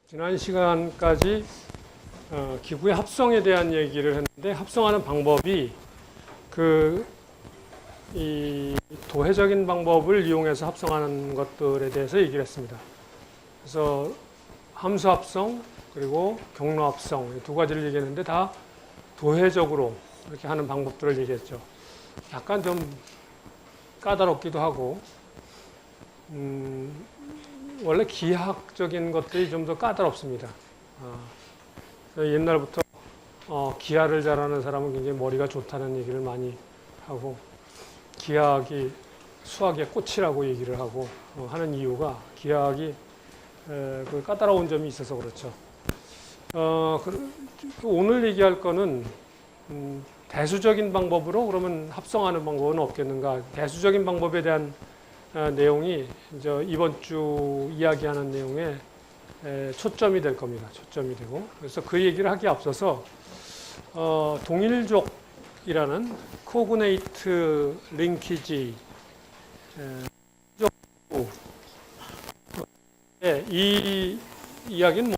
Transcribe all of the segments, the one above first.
지난 시간까지 기구의 합성에 대한 얘기를 했는데, 합성하는 방법이 이 도해적인 방법을 이용해서 합성하는 것들에 대해서 얘기를 했습니다. 그래서 함수 합성 그리고 경로 합성 두 가지를 얘기했는데 다 도해적으로 이렇게 하는 방법들을 얘기했죠. 약간 좀 까다롭기도 하고 원래 기하학적인 것들이 좀 더 까다롭습니다. 옛날부터 기하를 잘하는 사람은 굉장히 머리가 좋다는 얘기를 많이 하고, 기하학이 수학의 꽃이라고 얘기를 하고 하는 이유가 기하학이 그 까다로운 점이 있어서 그렇죠. 오늘 얘기할 거는 대수적인 방법으로 그러면 합성하는 방법은 없겠는가? 대수적인 방법에 대한 내용이 이제 이번 주 이야기하는 내용에 초점이 될 겁니다. 초점이 되고, 그래서 그 얘기를 하기에 앞서서 동일족이라는 코그네이트 링키지 이 이야기는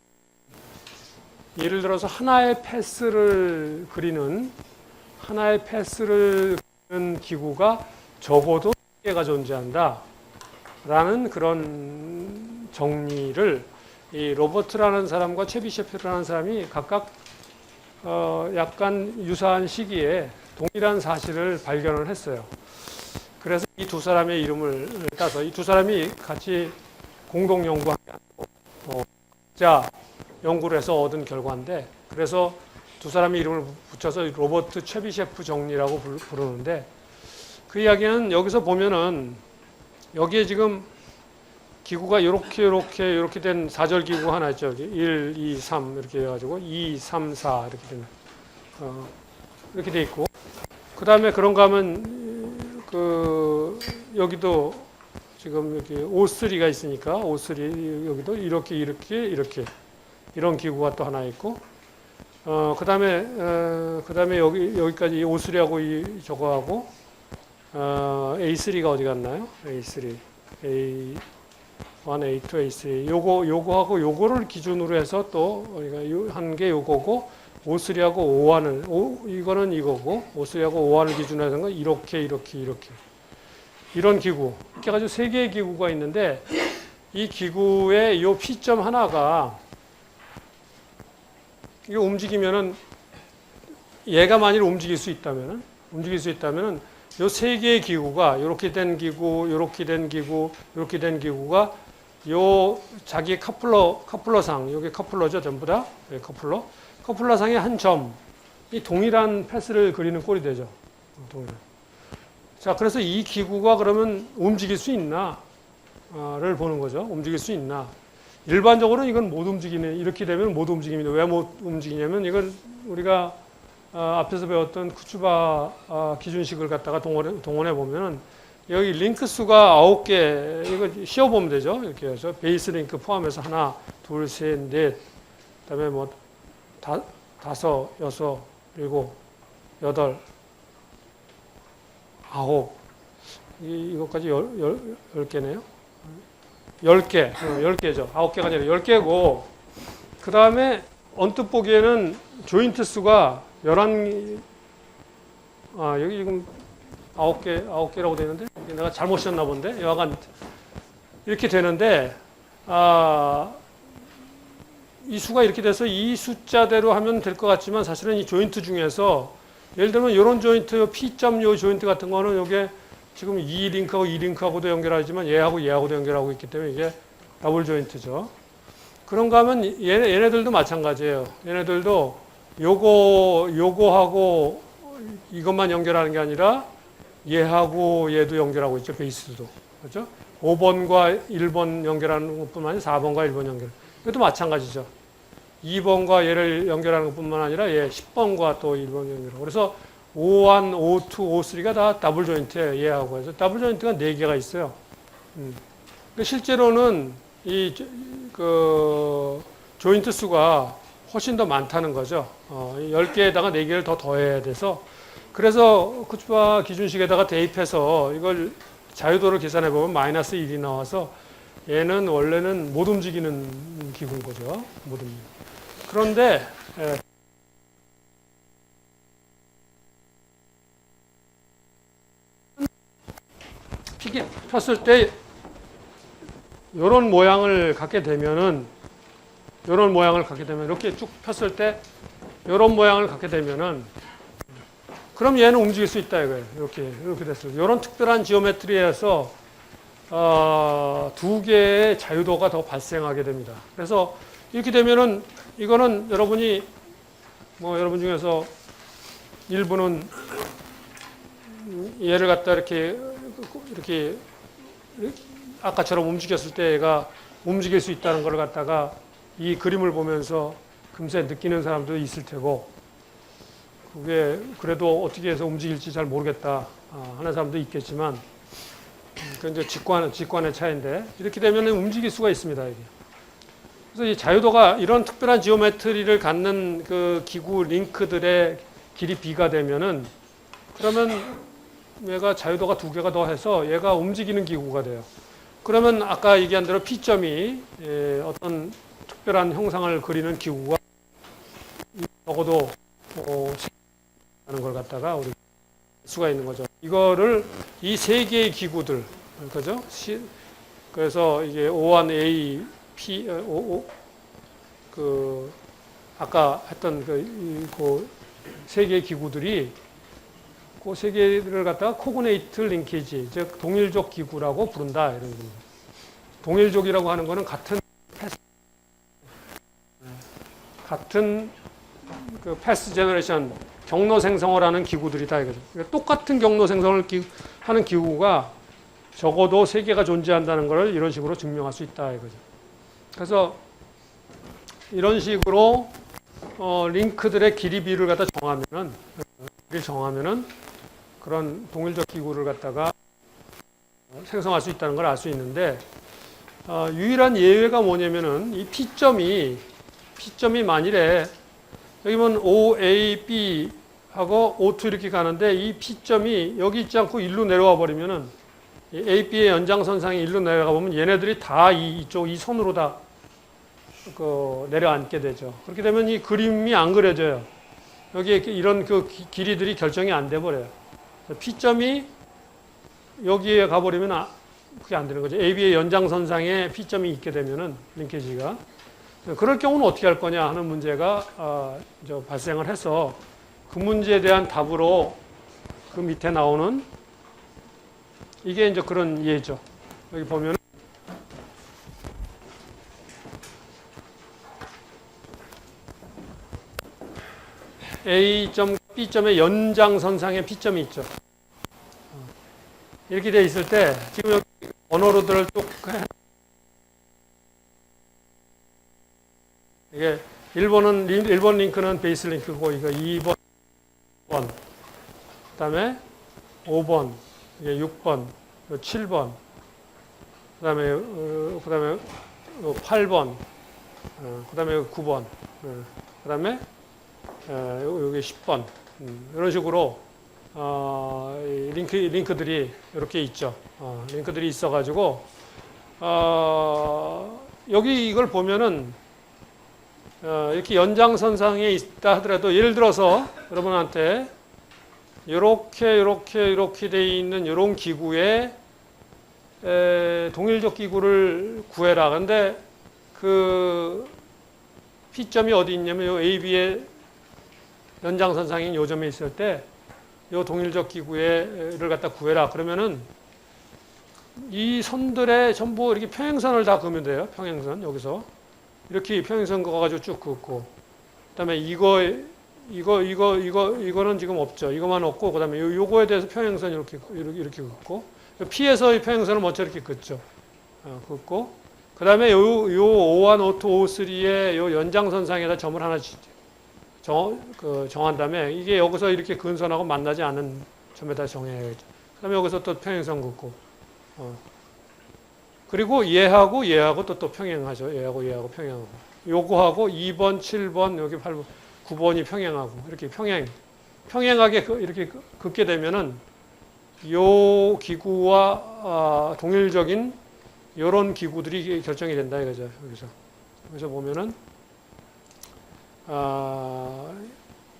예를 들어서 하나의 패스를 그리는 기구가 적어도 3개가 존재한다 라는 그런 정리를 이 로버트라는 사람과 채비셰프라는 사람이 각각 약간 유사한 시기에 동일한 사실을 발견을 했어요. 그래서 이 두 사람의 이름을 따서 이 두 사람이 같이 공동 연구한 게 아니고 연구를 해서 얻은 결과인데, 그래서 두 사람의 이름을 붙여서 로버트 채비셰프 정리라고 부르는데, 그 이야기는 여기서 보면은 여기에 지금 기구가 이렇게 된 4절 기구 하나 있죠. 1, 2, 3 이렇게 해가지고 2, 3, 4 이렇게 된 이렇게 돼 있고, 그 다음에 그런가 하면 여기도 지금 여기 O3가 있으니까 O3 여기도 이렇게 이런 기구가 또 하나 있고, 그 다음에 여기까지 O3하고 저거하고 A3가 어디 갔나요? A3, A1, A2, A3. 요거하고 요거를 기준으로 해서 또 우리가 한 게 요거고, O3하고 O1을 이거는 이거고, O3하고 O1을 기준으로 해서 건 이렇게 이런 기구. 이렇게 해가지고 3개의 기구가 있는데, 이 기구의 요 P점 하나가 이거 움직이면은, 얘가 만일 움직일 수 있다면은 요 3개의 기구가 이렇게 된 기구가 요 자기 카플러상, 여기 카플러죠, 전부 다. 네, 카플러상의 한 점이 동일한 패스를 그리는 꼴이 되죠. 동일한. 자, 그래서 이 기구가 그러면 움직일 수 있나를 보는 거죠. 움직일 수 있나. 일반적으로는 이건 못 움직이네. 이렇게 되면 못 움직입니다. 왜 못 움직이냐면, 이건 우리가 앞에서 배웠던 쿠츠바 기준식을 갖다가 동원해 보면은 여기 링크 수가 9개, 이거 씌워보면 되죠. 이렇게 해서 베이스 링크 포함해서 하나, 둘, 셋, 넷, 그 다음에 뭐 다섯, 여섯, 일곱, 여덟, 아홉, 이것까지 10개네요. 10개, 10개죠. 9개가 아니라 10개고, 그 다음에 언뜻 보기에는 조인트 수가 11, 여기 지금 9개라고 되는데, 내가 잘못 씌웠나 본데, 여하간 이렇게 되는데, 이 수가 이렇게 돼서 이 숫자대로 하면 될 것 같지만, 사실은 이 조인트 중에서 예를 들면 이런 조인트, P점 요 조인트 같은 거는 요게 지금 이 링크하고도 연결하지만 얘하고도 연결하고 있기 때문에 이게 더블 조인트죠. 그런가 하면 얘네들도 마찬가지예요. 얘네들도 요거하고 이것만 연결하는 게 아니라 얘하고 얘도 연결하고 있죠. 베이스도. 그렇죠? 5번과 1번 연결하는 것뿐만 아니라 4번과 1번 연결. 이것도 마찬가지죠. 2번과 얘를 연결하는 것뿐만 아니라 얘 10번과 또 1번 연결하고. 그래서 O1, O2, O3가 다 더블 조인트예요. 얘하고 해서. 더블 조인트가 4개가 있어요. 실제로는 조인트 수가 훨씬 더 많다는 거죠. 10개에다가 4개를 더 더해야 돼서, 그래서 쿠츠바 기준식에다가 대입해서 이걸 자유도를 계산해 보면 마이너스 1이 나와서 얘는 원래는 못 움직이는 기구인 거죠. 못 움직이는. 그런데 피기 폈을 때 이런 모양을 갖게 되면은 이렇게 쭉 폈을 때 이런 모양을 갖게 되면은 그럼 얘는 움직일 수 있다 이거예요. 이렇게 됐어요. 이런 특별한 지오메트리에서 두 개의 자유도가 더 발생하게 됩니다. 그래서 이렇게 되면은 이거는 여러분이 여러분 중에서 일부는 얘를 갖다 이렇게 아까처럼 움직였을 때 얘가 움직일 수 있다는 걸 갖다가 이 그림을 보면서 금세 느끼는 사람도 있을 테고, 그게 그래도 어떻게 해서 움직일지 잘 모르겠다 하는 사람도 있겠지만, 그 이제 직관의 차이인데, 이렇게 되면 움직일 수가 있습니다. 이게. 그래서 이 자유도가 이런 특별한 지오메트리를 갖는 그 기구 링크들의 길이 B가 되면은, 그러면 얘가 자유도가 두 개가 더해서 얘가 움직이는 기구가 돼요. 그러면 아까 얘기한 대로 P점이 어떤 특별한 형상을 그리는 기구가 적어도 하는 걸 갖다가 우리 수가 있는 거죠. 이거를 이 세 개의 기구들, 그죠? 그래서 이게 O1A, P, 아까 했던 그 세 개의 기구들이 그 세 개를 갖다가 코그네이트 링키지, 즉 동일족 기구라고 부른다 이런 겁니다. 동일족이라고 하는 거는 같은 그 패스 제너레이션 경로 생성을 하는 기구들이다 이거죠. 그러니까 똑같은 경로 생성을 하는 기구가 적어도 세 개가 존재한다는 것을 이런 식으로 증명할 수 있다 이거죠. 그래서 이런 식으로 링크들의 길이 B를 갖다 정하면은 그런 동일적 기구를 갖다가 생성할 수 있다는 걸 알 수 있는데, 유일한 예외가 뭐냐면은 이 P점이 만일에 여기 보면 OA, B 하고 O2 이렇게 가는데 이 P점이 여기 있지 않고 일로 내려와 버리면은 A, B의 연장선상에 일로 내려가 보면 얘네들이 다 이쪽 이 선으로 다 내려앉게 되죠. 그렇게 되면 이 그림이 안 그려져요. 여기에 이런 그 길이들이 결정이 안 돼 버려요. P점이 여기에 가버리면 그게 안 되는 거죠. AB의 연장선상에 P점이 있게 되면은 링케지가. 그럴 경우는 어떻게 할 거냐 하는 문제가 발생을 해서 그 문제에 대한 답으로 그 밑에 나오는 이게 이제 그런 예죠. 여기 보면 A점, B점의 연장선상에 P점이 있죠. 이렇게 돼 있을 때 지금 여기 번호로들을 쭉 이게 1번 링크는 베이스 링크고 이거 2번, 그다음에 5번, 이게 6번, 7번, 그다음에 8번, 그다음에 9번, 그다음에 여기 10번, 이런 식으로 링크들이 이렇게 있죠. 링크들이 있어가지고 여기 이걸 보면은 이렇게 연장선상에 있다 하더라도 예를 들어서 여러분한테 이렇게 돼 있는 이런 기구에 동일적 기구를 구해라. 근데 그 P점이 어디 있냐면 요 AB의 연장선상인 요 점에 있을 때 요 동일적 기구를 갖다 구해라. 그러면은 이 선들에 전부 이렇게 평행선을 다 그으면 돼요. 평행선 여기서 이렇게 평행선 그어가지고 쭉 긋고, 그다음에 이거는 지금 없죠. 이거만 없고, 그다음에 요거에 대해서 평행선 이렇게 긋고, P에서의 평행선을 먼저 이렇게 긋죠. 긋고, 그다음에 요 O1, O2, O3의 요 연장선상에다 점을 하나 정한 다음에 이게 여기서 이렇게 근선하고 만나지 않은 점에다 정해야겠죠. 그다음에 여기서 또 평행선 긋고, 그리고 얘하고 또 평행하죠. 얘하고 평행하고. 요거하고 2번, 7번, 여기 8번, 9번이 평행하고, 이렇게 평행하게 이렇게 긋게 되면은 요 기구와 동일적인 이런 기구들이 결정이 된다 이거죠. 여기서 보면은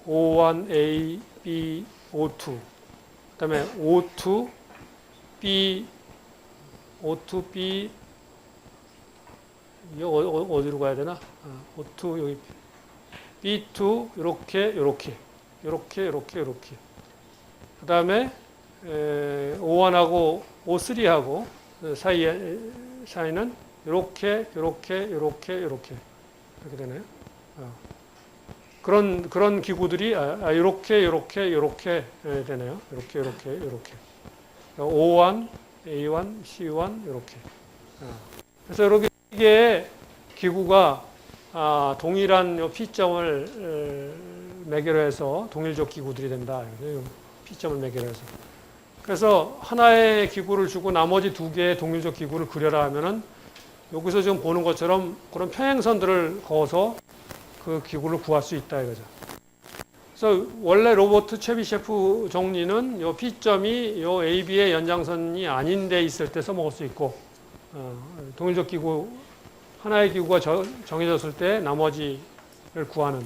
O1, A, B, O2, 그다음에 O2, B, 이거 어디로 가야 되나? O2 여기 B2 이렇게. 그다음에 O1하고 O3하고 사이는 이렇게 이렇게 되네요. 그런 기구들이 이렇게 되네요. 이렇게. O1, A1, C1 이렇게. 그래서 이렇게 개 기구가 동일한 P점을 매개로 해서 동일적 기구들이 된다. P점을 매개로 해서. 그래서 하나의 기구를 주고 나머지 두 개의 동일적 기구를 그려라 하면은 여기서 지금 보는 것처럼 그런 평행선들을 그어서 그 기구를 구할 수 있다 이거죠. 그래서 원래 로버트 체비셰프 정리는 요 P점이 요 AB의 연장선이 아닌 데 있을 때 써먹을 수 있고, 동일적 기구, 하나의 기구가 정해졌을 때 나머지를 구하는.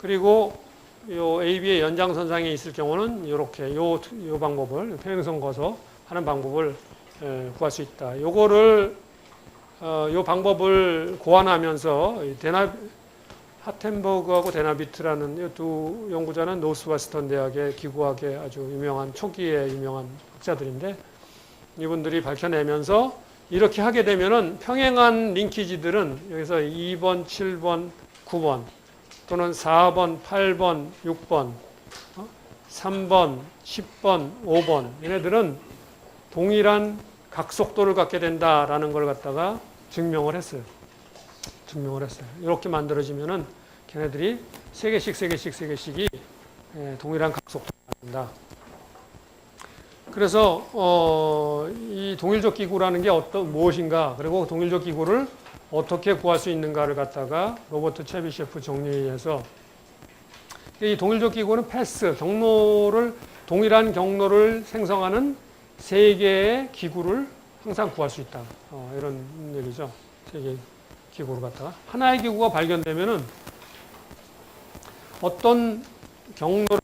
그리고 요 AB의 연장선상에 있을 경우는 이렇게 요 방법을 평행선 거서 하는 방법을 구할 수 있다. 요거를 요 방법을 고안하면서 하텐버그하고 데나비트라는 이 두 연구자는 노스웨스턴 대학의 기구학의 아주 유명한 초기에 유명한 학자들인데 이분들이 밝혀내면서 이렇게 하게 되면은 평행한 링키지들은 여기서 2번, 7번, 9번 또는 4번, 8번, 6번, 3번, 10번, 5번 얘네들은 동일한 각속도를 갖게 된다라는 걸 갖다가 증명을 했어요. 이렇게 만들어지면은 걔네들이 3개씩이 동일한 각속도를 갖는다. 그래서 이 동일적 기구라는 게 무엇인가, 그리고 동일적 기구를 어떻게 구할 수 있는가를 갖다가 로버트 체비셰프 정리해서 이 동일적 기구는 패스, 동일한 경로를 생성하는 3개의 기구를 항상 구할 수 있다. 이런 얘기죠. 3개의 기구를 갖다가 하나의 기구가 발견되면은 어떤 경로를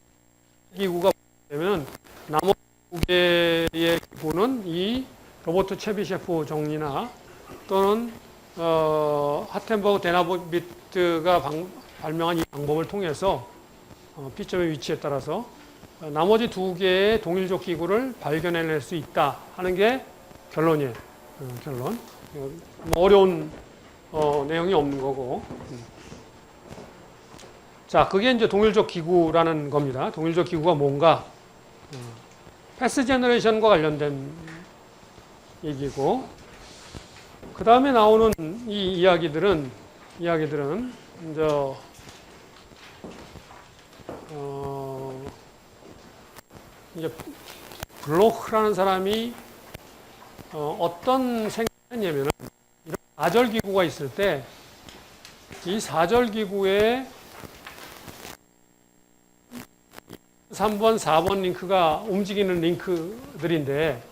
기구가 발견되면 나머지 2개의 기구는 이 로버트 체비셰프 정리나 또는 하텐버그 데나비트가 발명한 이 방법을 통해서 P점의 위치에 따라서 나머지 2개의 동일적 기구를 발견해낼 수 있다 하는 게 결론이에요. 결론. 어려운 내용이 없는 거고. 자, 그게 이제 동일적 기구라는 겁니다. 동일적 기구가 뭔가? 패스 제너레이션과 관련된 얘기고, 그 다음에 나오는 이 이야기들은 이제 블로크라는 사람이 어떤 생각을 했냐면은 이런 4절 기구가 있을 때 이 4절 기구에 3번, 4번 링크가 움직이는 링크들인데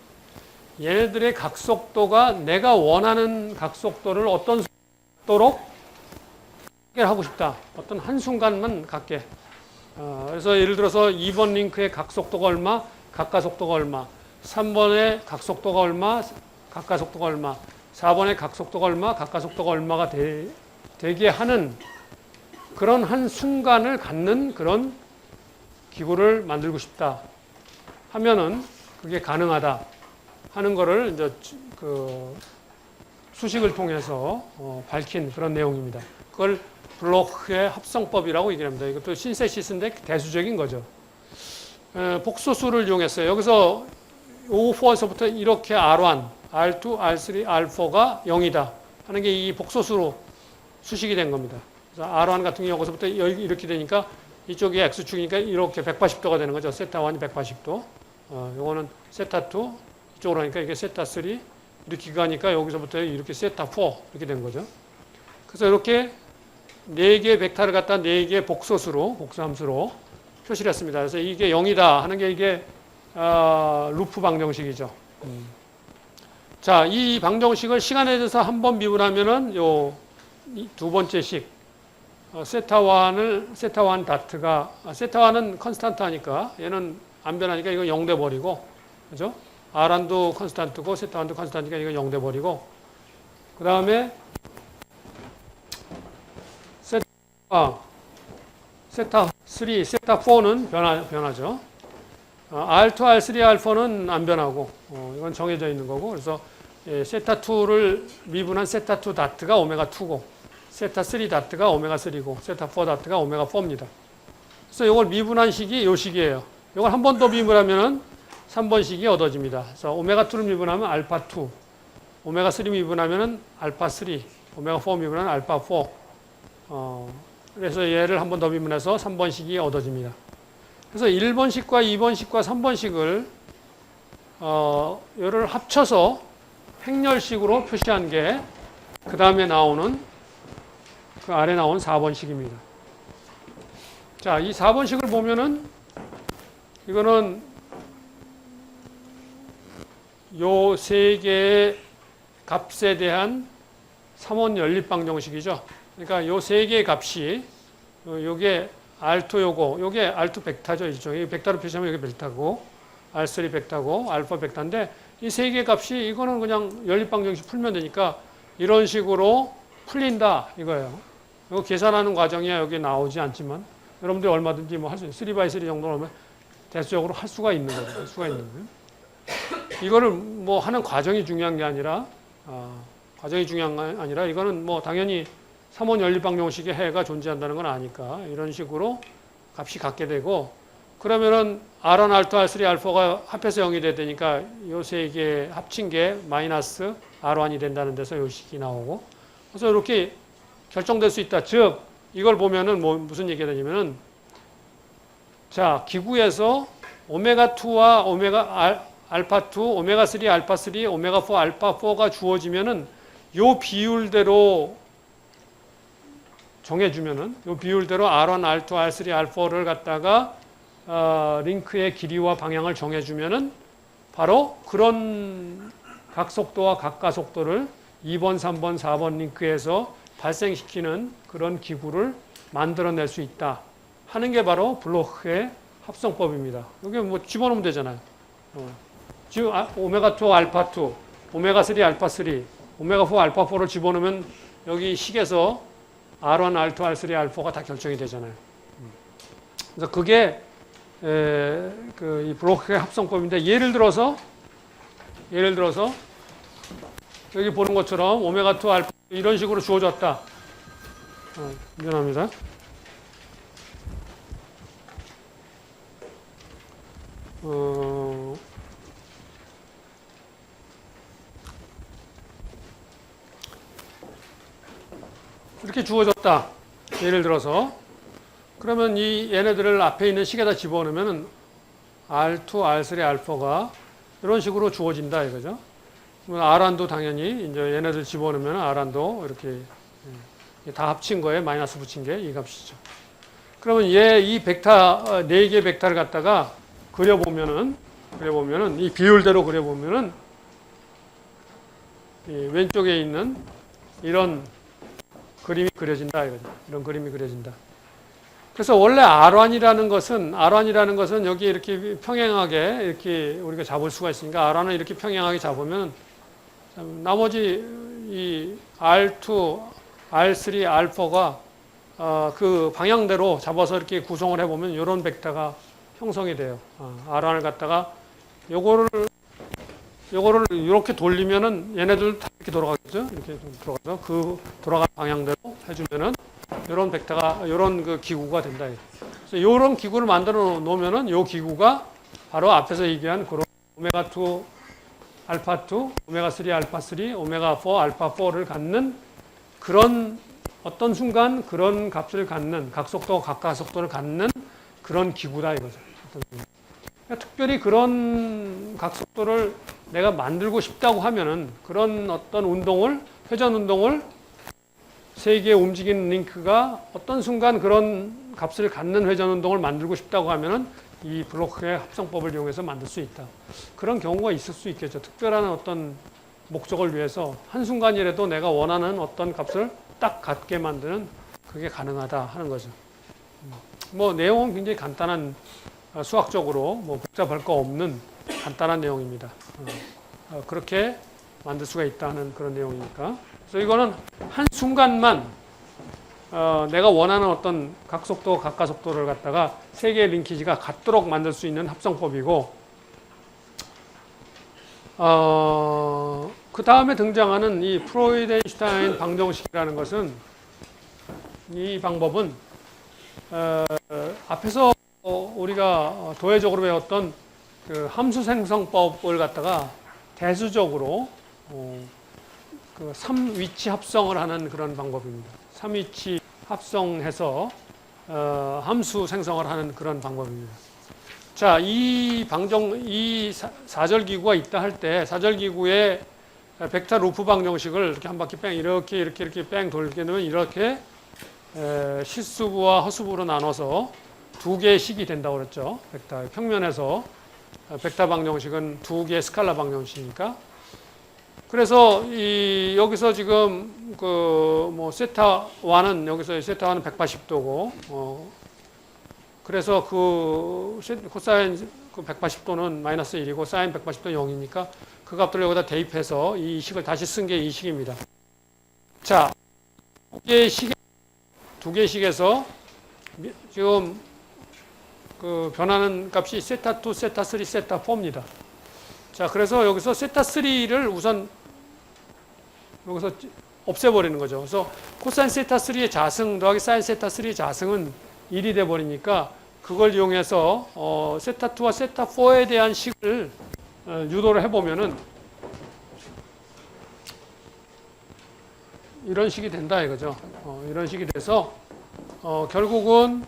얘네들의 각속도가 내가 원하는 각속도를 어떤 속도로 하고 싶다. 어떤 한순간만 갖게. 그래서 예를 들어서 2번 링크의 각속도가 얼마, 각가속도가 얼마, 3번의 각속도가 얼마, 각가속도가 얼마, 4번의 각속도가 얼마, 각가속도가 얼마가 되게 하는 그런 한순간을 갖는 그런 기구를 만들고 싶다 하면은 그게 가능하다 하는 거를 이제 그 수식을 통해서 밝힌 그런 내용입니다. 그걸 블로크의 합성법이라고 얘기합니다. 이것도 신세시스인데 대수적인 거죠. 복소수를 이용했어요. 여기서 O4에서부터 이렇게 R1, R2, R3, R4가 0이다 하는 게 이 복소수로 수식이 된 겁니다. 그래서 R1 같은 경우 여기서부터 이렇게 되니까 이쪽이 X축이니까 이렇게 180도가 되는 거죠. 세타1이 180도. 요거는 세타2, 이쪽으로 하니까 이게 세타3, 이렇게 가니까 여기서부터 이렇게 세타4 이렇게 된 거죠. 그래서 이렇게 4개의 벡터를 갖다 4개의 복소함수로 표시를 했습니다. 그래서 이게 0이다 하는 게 이게 루프 방정식이죠. 자, 이 방정식을 시간에 대해서 한번 미분하면은 요 두 번째 식 세타1 다트가 세타1은 컨스탄트 하니까 얘는 안 변하니까 이거 0 돼 버리고 그죠? R1도 컨스탄트고 세타1도 컨스탄트니까 이거 0 돼 버리고 그다음에 세타3, 세타4는 변하죠. R2, R3, R4는 안 변하고 이건 정해져 있는 거고 그래서 세타2를 미분한 세타2 다트가 오메가2고 세타3 다트가 오메가3고 세타4 다트가 오메가4입니다. 그래서 이걸 미분한 식이 이 식이에요. 이걸 한 번 더 미분하면은 3번 식이 얻어집니다. 그래서 오메가2를 미분하면 알파2, 오메가3 미분하면은 알파3, 오메가4 미분하면 알파4. 그래서 얘를 한 번 더 미분해서 3번 식이 얻어집니다. 그래서 1번 식과 2번 식과 3번 식을 얘를 합쳐서 행렬식으로 표시한 게 그 다음에 나오는 그 아래 나온 4번 식입니다. 자, 이 4번 식을 보면은 이거는 요 세 개의 값에 대한 3원 연립 방정식이죠. 그러니까 요 세 개의 값이 요게 R2 요게 R2 벡터죠. 이게 벡터로 표시하면 이게 벡터고 R3 벡터고 알파 벡터인데 이 세 개의 값이 이거는 그냥 연립 방정식 풀면 되니까 이런 식으로 풀린다 이거예요. 이거 계산하는 과정이야 여기 나오지 않지만 여러분들이 얼마든지 뭐 할 수 있어요. 3x3 정도로 하면 대수적으로 할 수가 있는 거죠. 할 수가 있는 거예요. 이거를 뭐 하는 과정이 중요한 게 아니라 과정이 중요한 게 아니라 이거는 뭐 당연히 3원 연립 방정식의 해가 존재한다는 건 아니까 이런 식으로 값이 갖게 되고 그러면은 R1, R2, R3, 알파가 합해서 0이 돼야 되니까 요 세 개 합친 게 마이너스 R1이 된다는 데서 요 식이 나오고 그래서 이렇게 결정될 수 있다. 즉 이걸 보면은 뭐 무슨 얘기가 되냐면은 자 기구에서 오메가2와 알파2, 오메가3, 알파3, 오메가4, 알파4가 주어지면은 요 비율대로 정해주면은 요 비율대로 R1, R2, R3, R4를 갖다가 링크의 길이와 방향을 정해주면은 바로 그런 각속도와 각가속도를 2번, 3번, 4번 링크에서 발생시키는 그런 기구를 만들어낼 수 있다 하는 게 바로 블로크의 합성법입니다. 여기 뭐 집어넣으면 되잖아요. 지금 오메가2 알파2, 오메가3 알파3, 오메가4 알파4를 집어넣으면 여기 식에서 R1, R2, R3, R4가 다 결정이 되잖아요. 그래서 그게 이 블로크의 합성법인데 예를 들어서 여기 보는 것처럼 오메가2 알파 이런 식으로 주어졌다. 미안합니다. 이렇게 주어졌다. 예를 들어서 그러면 이 얘네들을 앞에 있는 식에다 집어넣으면 R2, R3, 알파가 이런 식으로 주어진다 이거죠. R1도 당연히 이제 얘네들 집어넣으면 R1도 이렇게 다 합친 거에 마이너스 붙인 게 이 값이죠. 그러면 이 벡터 네 개의 벡터를 갖다가 그려보면은 이 비율대로 그려보면은 이 왼쪽에 있는 이런 그림이 그려진다 이거죠. 이런 그림이 그려진다. 그래서 원래 R1이라는 것은 여기 이렇게 평행하게 이렇게 우리가 잡을 수가 있으니까 R1을 이렇게 평행하게 잡으면 나머지 이 R2, R3, 알파가 그 방향대로 잡아서 이렇게 구성을 해보면 이런 벡터가 형성이 돼요. R1을 갖다가 요거를 이렇게 돌리면은 얘네들 다 이렇게 돌아가겠죠? 이렇게 돌아가서 그 돌아가는 방향대로 해주면은 이런 벡터가 이런 그 기구가 된다. 그래서 이런 기구를 만들어 놓으면은 이 기구가 바로 앞에서 얘기한 그런 오메가2 알파2, 오메가3 알파3, 오메가4 알파4를 갖는 그런 어떤 순간 그런 값을 갖는 각속도 각가속도를 갖는 그런 기구다 이거죠. 그러니까 특별히 그런 각속도를 내가 만들고 싶다고 하면은 그런 어떤 운동을 회전 운동을 세 개의 움직이는 링크가 어떤 순간 그런 값을 갖는 회전 운동을 만들고 싶다고 하면은 이 블로크의 합성법을 이용해서 만들 수 있다. 그런 경우가 있을 수 있겠죠. 특별한 어떤 목적을 위해서 한순간이라도 내가 원하는 어떤 값을 딱 갖게 만드는 그게 가능하다 하는 거죠. 뭐 내용은 굉장히 간단한 수학적으로 뭐 복잡할 거 없는 간단한 내용입니다. 그렇게 만들 수가 있다는 그런 내용이니까. 그래서 이거는 한순간만 내가 원하는 어떤 각속도, 각가속도를 갖다가 세 개의 링키지가 같도록 만들 수 있는 합성법이고, 그 다음에 등장하는 이 프로이덴슈타인 방정식이라는 것은, 이 방법은 앞에서 우리가 도회적으로 배웠던 그 함수 생성법을 갖다가 대수적으로 그 3위치 합성을 하는 그런 방법입니다. 3위치 합성해서 함수 생성을 하는 그런 방법입니다. 자, 이 사절기구가 있다 할 때 사절기구의 벡터 루프 방정식을 이렇게 한 바퀴 뺑 이렇게 뺑 돌게 되면 이렇게 실수부와 허수부로 나눠서 두 개의 식이 된다고 그랬죠. 벡터 평면에서 벡터 방정식은 두 개의 스칼라 방정식이니까. 그래서 여기서 지금 뭐 세타 1은 여기서 세타 1은 180도고 그래서 코사인 180도는 마이너스 1이고 사인 180도 0이니까 그 값들을 여기다 대입해서 이 식을 다시 쓴 게 이 식입니다. 자, 두 개의 식에서 지금 그 변하는 값이 세타 2, 세타 3, 세타 4입니다. 자, 그래서 여기서 세타 3를 우선 여기서 없애버리는 거죠. 그래서 코사인 세타 3의 자승 더하기 사인 세타 3의 자승은 1이 돼버리니까 그걸 이용해서 세타 2와 세타 4에 대한 식을 유도를 해보면은 이런 식이 된다 이거죠. 이런 식이 돼서 결국은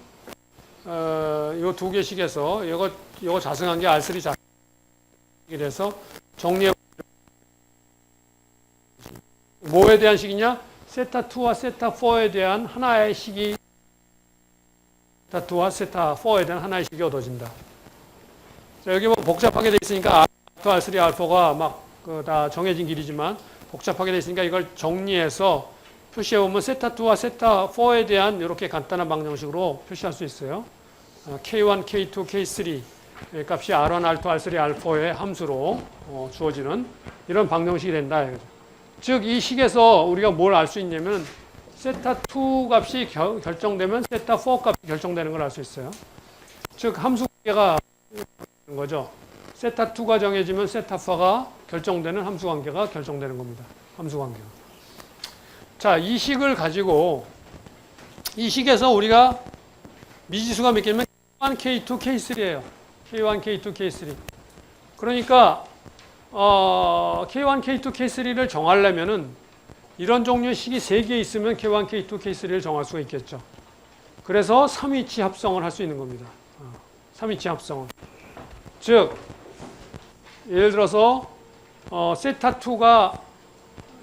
이 두 개식에서 이거 자승한 게 R3 자승이 돼서 정리해 뭐에 대한 식이냐? 세타 2와 세타 4에 대한 하나의 식이 세타 2와 세타 4에 대한 하나의 식이 얻어진다. 자, 여기 뭐 복잡하게 돼 있으니까 R2, R3, R4가 막 다 정해진 길이지만 복잡하게 돼 있으니까 이걸 정리해서 표시해 보면 세타 2와 세타 4에 대한 이렇게 간단한 방정식으로 표시할 수 있어요. K1, K2, K3 값이 R1, R2, R3, R4의 함수로 주어지는 이런 방정식이 된다. 즉, 이 식에서 우리가 뭘 알 수 있냐면 세타 2 값이 결정되면 세타 4 값이 결정되는 걸 알 수 있어요. 즉, 함수 관계가 되는 거죠. 세타 2가 정해지면 세타 4가 결정되는 함수 관계가 결정되는 겁니다. 함수 관계가. 자, 이 식을 가지고 이 식에서 우리가 미지수가 몇 개냐면 K1, K2, K3예요. K1, K2, K3. 그러니까 K1, K2, K3를 정하려면은 이런 종류의 식이 3개 있으면 K1, K2, K3를 정할 수가 있겠죠. 그래서 3위치 합성을 할 수 있는 겁니다. 3위치 합성을. 즉, 예를 들어서 세타 2가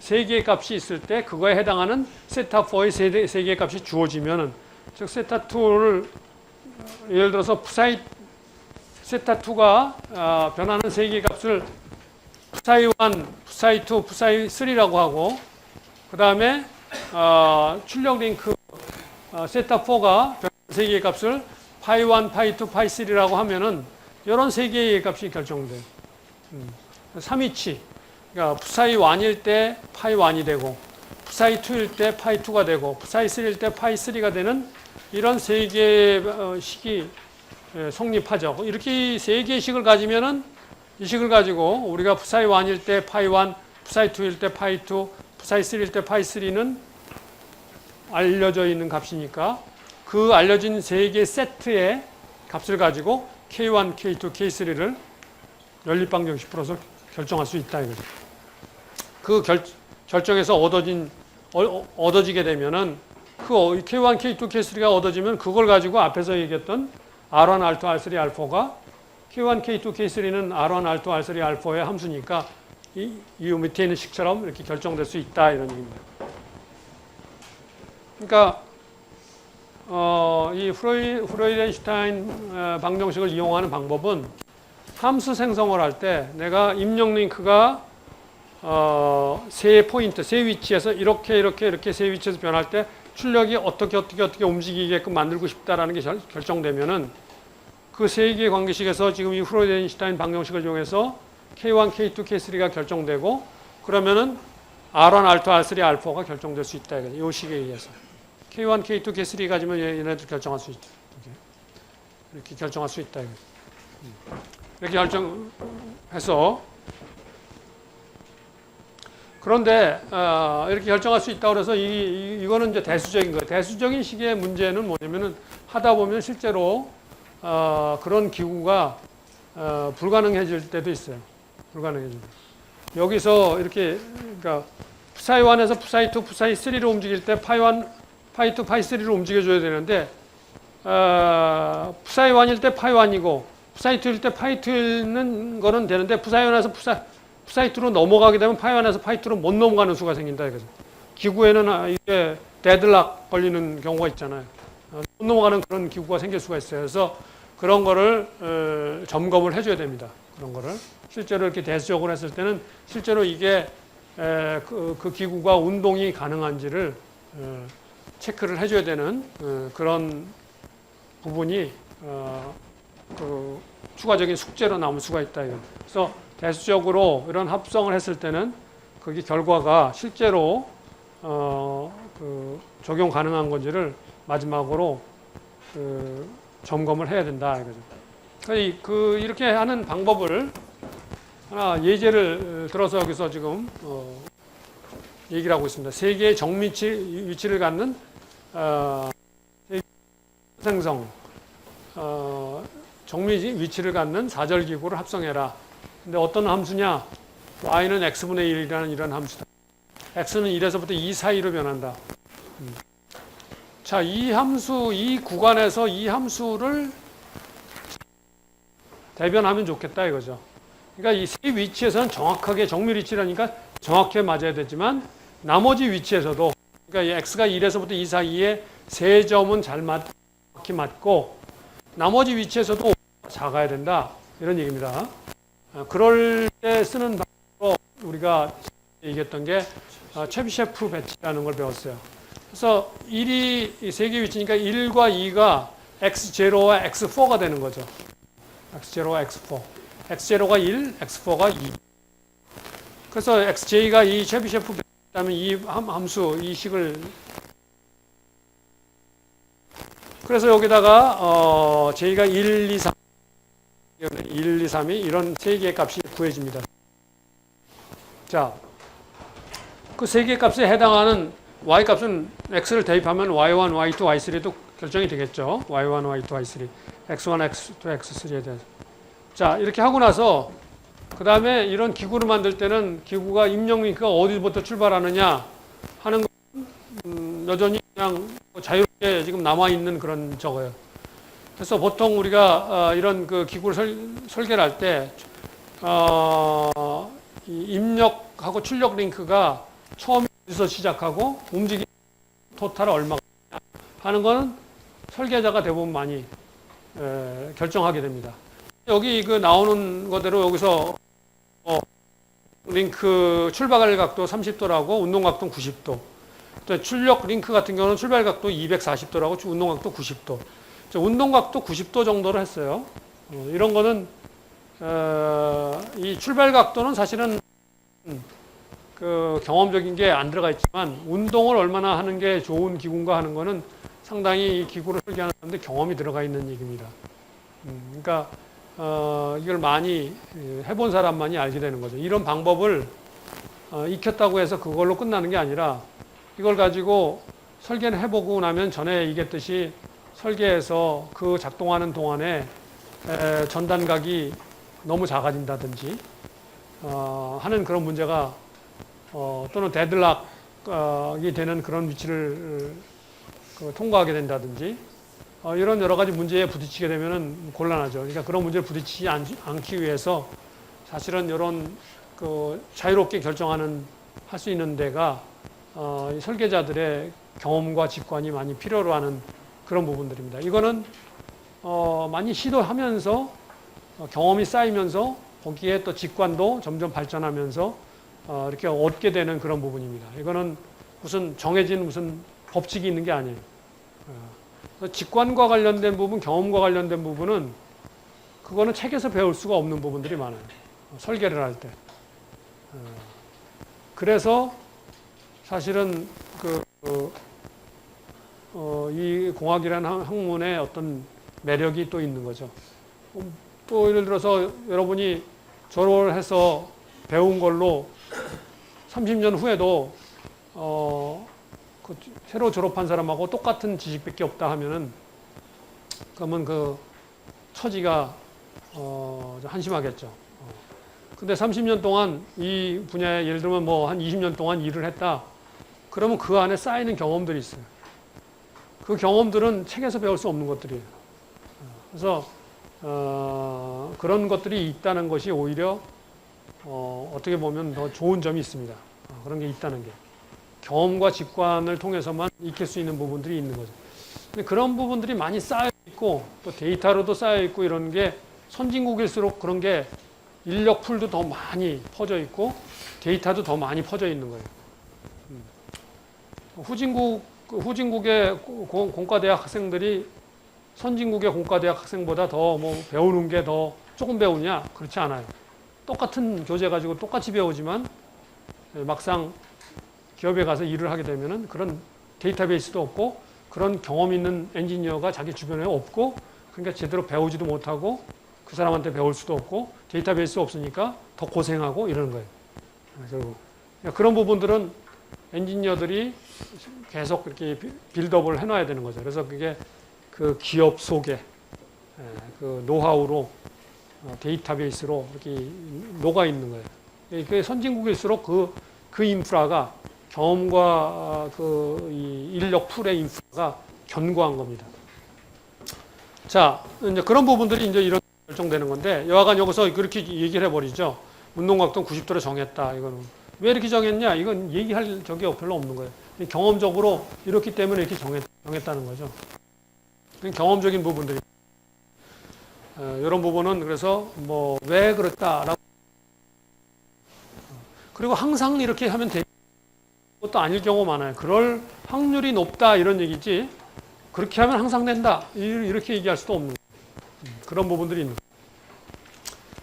3개의 값이 있을 때 그거에 해당하는 세타 4의 3개의 값이 주어지면은 즉 세타 2를 예를 들어서 푸사이 세타 2가 변하는 3개의 값을 푸사이 1, 푸사이 2, 푸사이 3라고 하고 그 다음에 출력 링크 세타 4가 변하는 3개의 값을 파이 1, 파이 2, 파이 3라고 하면은 이런 3개의 값이 결정돼요. 3위치. 그러니까 푸사이 1일 때 파이 1이 되고 푸사이 2일 때 파이 2가 되고 푸사이 3일 때 파이 3가 되는 이런 3개의 식이 성립하죠. 이렇게 3개의 식을 가지면은 이 식을 가지고 우리가 푸사이 1일 때 파이 1, 푸사이 2일 때 파이 2, 푸사이 3일 때 파이 3는 알려져 있는 값이니까 그 알려진 3개 세트의 값을 가지고 K1, K2, K3를 연립방정식 풀어서 결정할 수 있다 이거죠. 그 결정에서 얻어지게 되면은 그 K1, K2, K3가 얻어지면 그걸 가지고 앞에서 얘기했던 R1, R2, R3, R4가 K1, K2, K3는 R1, R2, R3, R4의 함수니까 이 밑에 있는 식처럼 이렇게 결정될 수 있다 이런 얘기입니다. 그러니까 이 프로이덴슈타인 방정식을 이용하는 방법은 함수 생성을 할 때 내가 입력 링크가 세 포인트, 세 위치에서 이렇게 세 위치에서 변할 때 출력이 어떻게 움직이게끔 만들고 싶다라는 게 결정되면은 그 세 개의 관계식에서 지금 이 프로이덴슈타인 방정식을 이용해서 K1, K2, K3가 결정되고 그러면은 R1, R2, R3, R4가 결정될 수 있다. 이 식에 의해서. K1, K2, K3 가지면 얘네들 결정할 수 있다. 이렇게 결정할 수 있다. 이렇게 결정해서 그런데 이렇게 결정할 수 있다고 그래서 이거는 이제 대수적인 거예요. 대수적인 식의 문제는 뭐냐면은 하다 보면 실제로 그런 기구가 불가능해질 때도 있어요. 불가능해질 때. 여기서 이렇게 그러니까 푸사이 1에서 푸사이 2, 푸사이 3로 움직일 때 파이 1, 파이 2, 파이 3로 움직여줘야 되는데 푸사이 1일 때 파이 1이고 푸사이 2일 때 파이 2는 거는 되는데 푸사이 1에서 푸사이 2로 넘어가게 되면 파이 1에서 파이 2로 못 넘어가는 수가 생긴다 이거죠. 기구에는 이게 데드락 걸리는 경우가 있잖아요. 못 넘어가는 그런 기구가 생길 수가 있어요. 그래서 그런 거를 점검을 해줘야 됩니다. 그런 거를 실제로 이렇게 대수적으로 했을 때는 실제로 이게 그 기구가 운동이 가능한지를 체크를 해줘야 되는 그런 부분이 그 추가적인 숙제로 남을 수가 있다. 그래서 대수적으로 이런 합성을 했을 때는 그게 결과가 실제로 그 적용 가능한 건지를 마지막으로 점검을 해야 된다 이거죠. 이렇게 하는 방법을 하나 예제를 들어서 여기서 지금 얘기를 하고 있습니다. 세 개의 위치를 갖는 생성 정미지 위치를 갖는 사절기구를 합성해라. 근데 어떤 함수냐? y는 x분의 1이라는 이런 함수다. x는 1에서부터 2 사이로 변한다. 자, 이 구간에서 이 함수를 대변하면 좋겠다 이거죠. 그러니까 이 세 위치에서는 정확하게 정밀 위치라니까 정확하게 맞아야 되지만 나머지 위치에서도 그러니까 이 x가 1에서부터 2 사이에 세 점은 정확히 맞고 나머지 위치에서도 작아야 된다 이런 얘기입니다. 그럴 때 쓰는 방법으로 우리가 얘기했던 게 체비셰프 배치라는 걸 배웠어요. 그래서 1이 세 개 위치니까 1과 2가 x0와 x4가 되는 거죠. x0와 x4. x0가 1, x4가 2. 그래서 xj가 이 체비셰프 배치라면 이 함수, 이 식을 그래서 여기다가 j가 1, 2, 3 1, 2, 3이 이런 세 개의 값이 구해집니다. 자, 그 세 개의 값에 해당하는 y값은 x를 대입하면 y1, y2, y3도 결정이 되겠죠. y1, y2, y3, x1, x2, x3에 대해서. 자, 이렇게 하고 나서 그 다음에 이런 기구를 만들 때는 기구가 입력 링크가 어디부터 출발하느냐 하는 건 여전히 그냥 자유롭게 지금 남아있는 그런 저거예요. 그래서 보통 우리가 이런 그 기구를 설계를 할 때 입력하고 출력 링크가 처음에 어디서 시작하고 움직임 토탈 얼마가 하는 거는 설계자가 대부분 많이 결정하게 됩니다. 여기 그 나오는 거대로 여기서 링크 출발 각도 30도라고 운동 각도 90도. 또 출력 링크 같은 경우는 출발 각도 240도라고 운동 각도 90도. 운동 각도 90도 정도로 했어요. 이런 거는 이 출발 각도는 사실은 그 경험적인 게 안 들어가 있지만 운동을 얼마나 하는 게 좋은 기구인가 하는 거는 상당히 이 기구를 설계하는 사람들 경험이 들어가 있는 얘기입니다. 그러니까 이걸 많이 해본 사람만이 알게 되는 거죠. 이런 방법을 익혔다고 해서 그걸로 끝나는 게 아니라 이걸 가지고 설계를 해보고 나면 전에 얘기했듯이 설계해서 그 작동하는 동안에 전단각이 너무 작아진다든지 하는 그런 문제가 또는 데드락이 되는 그런 위치를 통과하게 된다든지 이런 여러 가지 문제에 부딪히게 되면 곤란하죠. 그러니까 그런 문제를 부딪히지 않기 위해서 사실은 이런 그 자유롭게 결정하는 할 수 있는 데가 설계자들의 경험과 직관이 많이 필요로 하는 그런 부분들입니다. 이거는 많이 시도하면서 경험이 쌓이면서 거기에 또 직관도 점점 발전하면서 이렇게 얻게 되는 그런 부분입니다. 이거는 무슨 정해진 무슨 법칙이 있는 게 아니에요. 직관과 관련된 부분, 경험과 관련된 부분은 그거는 책에서 배울 수가 없는 부분들이 많아요. 설계를 할 때. 그래서 사실은 이 공학이라는 학문의 어떤 매력이 또 있는 거죠. 또 예를 들어서 여러분이 졸업을 해서 배운 걸로 30년 후에도 새로 졸업한 사람하고 똑같은 지식밖에 없다 하면은 그러면 그 처지가 한심하겠죠. 근데 30년 동안 이 분야에 예를 들면 뭐 한 20년 동안 일을 했다. 그러면 그 안에 쌓이는 경험들이 있어요. 그 경험들은 책에서 배울 수 없는 것들이에요. 그래서 그런 것들이 있다는 것이 오히려 어떻게 보면 더 좋은 점이 있습니다. 그런 게 있다는 게. 경험과 직관을 통해서만 익힐 수 있는 부분들이 있는 거죠. 근데 그런 부분들이 많이 쌓여 있고 또 데이터로도 쌓여 있고 이런 게 선진국일수록 그런 게 인력 풀도 더 많이 퍼져 있고 데이터도 더 많이 퍼져 있는 거예요. 후진국의 공과대학 학생들이 선진국의 공과대학 학생보다 더 뭐 배우는 게 더 조금 배우냐? 그렇지 않아요. 똑같은 교재 가지고 똑같이 배우지만 막상 기업에 가서 일을 하게 되면은 그런 데이터베이스도 없고 그런 경험 있는 엔지니어가 자기 주변에 없고 그러니까 제대로 배우지도 못하고 그 사람한테 배울 수도 없고 데이터베이스 없으니까 더 고생하고 이러는 거예요. 결국 그런 부분들은 엔지니어들이 계속 이렇게 빌드업을 해놔야 되는 거죠. 그래서 그게 그 기업 속에 그 노하우로 데이터베이스로 이렇게 녹아 있는 거예요. 그 선진국일수록 그 인프라가 경험과 이 인력 풀의 인프라가 견고한 겁니다. 자, 이제 그런 부분들이 이제 이런 결정되는 건데 여하간 여기서 그렇게 얘기를 해버리죠. 운동각도는 90도로 정했다. 이거는 왜 이렇게 정했냐? 이건 얘기할 적이 별로 없는 거예요. 경험적으로 이렇기 때문에 이렇게 정했다는 거죠. 경험적인 부분들이 이런 부분은 그래서 뭐 왜 그렇다라고 그리고 항상 이렇게 하면 되는 것도 아닐 경우 많아요. 그럴 확률이 높다 이런 얘기지 그렇게 하면 항상 된다 이렇게 얘기할 수도 없는 그런 부분들이 있는 거예요.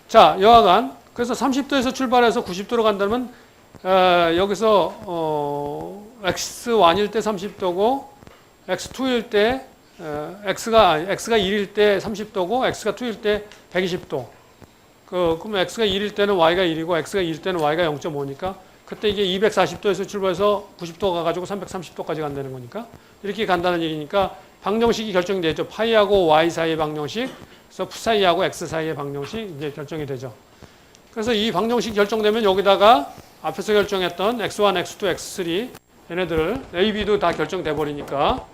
자, 여하간 그래서 30도에서 출발해서 90도로 간다면 여기서 x1일 때 30도고 x2일 때 x가 1일 때 30도고 x가 2일 때 120도. 그럼 x가 1일 때는 y가 1이고 x가 2일 때는 y가 0.5니까 그때 이게 240도에서 출발해서 90도 가가지고 330도까지 간다는 거니까 이렇게 간다는 얘기니까 방정식이 결정이 되죠. 파이하고 y 사이의 방정식, 그래서 p사이하고 x 사이의 방정식 이제 결정이 되죠. 그래서 이 방정식 결정되면 여기다가 앞에서 결정했던 x1, x2, x3 얘네들을 a, b도 다 결정돼 버리니까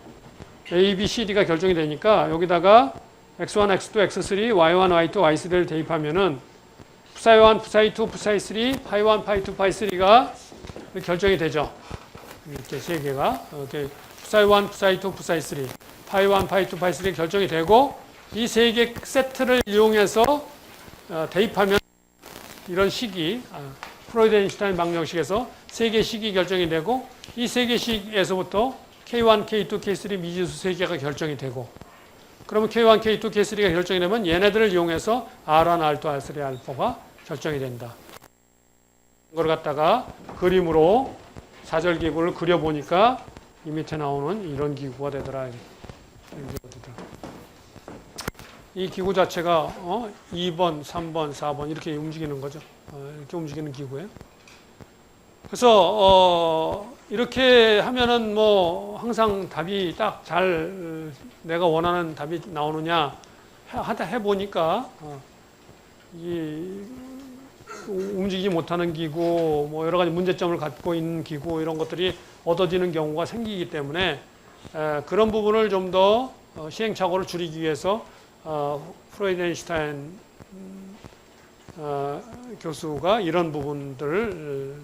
a, b, c, d가 결정이 되니까 여기다가 x1, x2, x3, y1, y2, y3를 대입하면은 psi1, psi2, psi3, pi1, pi2, pi3가 결정이 되죠. 이렇게 세 개가 이렇게 psi1, psi2, psi3, pi1, pi2, pi3 결정이 되고 이 세 개 세트를 이용해서 대입하면 이런 식이 프로이드 아인슈타인 방정식에서 세 개 식이 결정이 되고 이 세 개 식에서부터 K1, K2, K3 미지수 세 개가 결정이 되고 그러면 K1, K2, K3가 결정이 되면 얘네들을 이용해서 R1, R2, R3, R4가 결정이 된다. 이걸 갖다가 그림으로 사절기구를 그려보니까 이 밑에 나오는 이런 기구가 되더라. 이 기구 자체가 2번, 3번, 4번 이렇게 움직이는 거죠. 이렇게 움직이는 기구예요. 그래서 이렇게 하면은 뭐 항상 답이 딱 잘 내가 원하는 답이 나오느냐 해보니까 이 움직이지 못하는 기구, 뭐 여러 가지 문제점을 갖고 있는 기구 이런 것들이 얻어지는 경우가 생기기 때문에 그런 부분을 좀 더 시행착오를 줄이기 위해서 프로이드 아인슈타인 교수가 이런 부분들을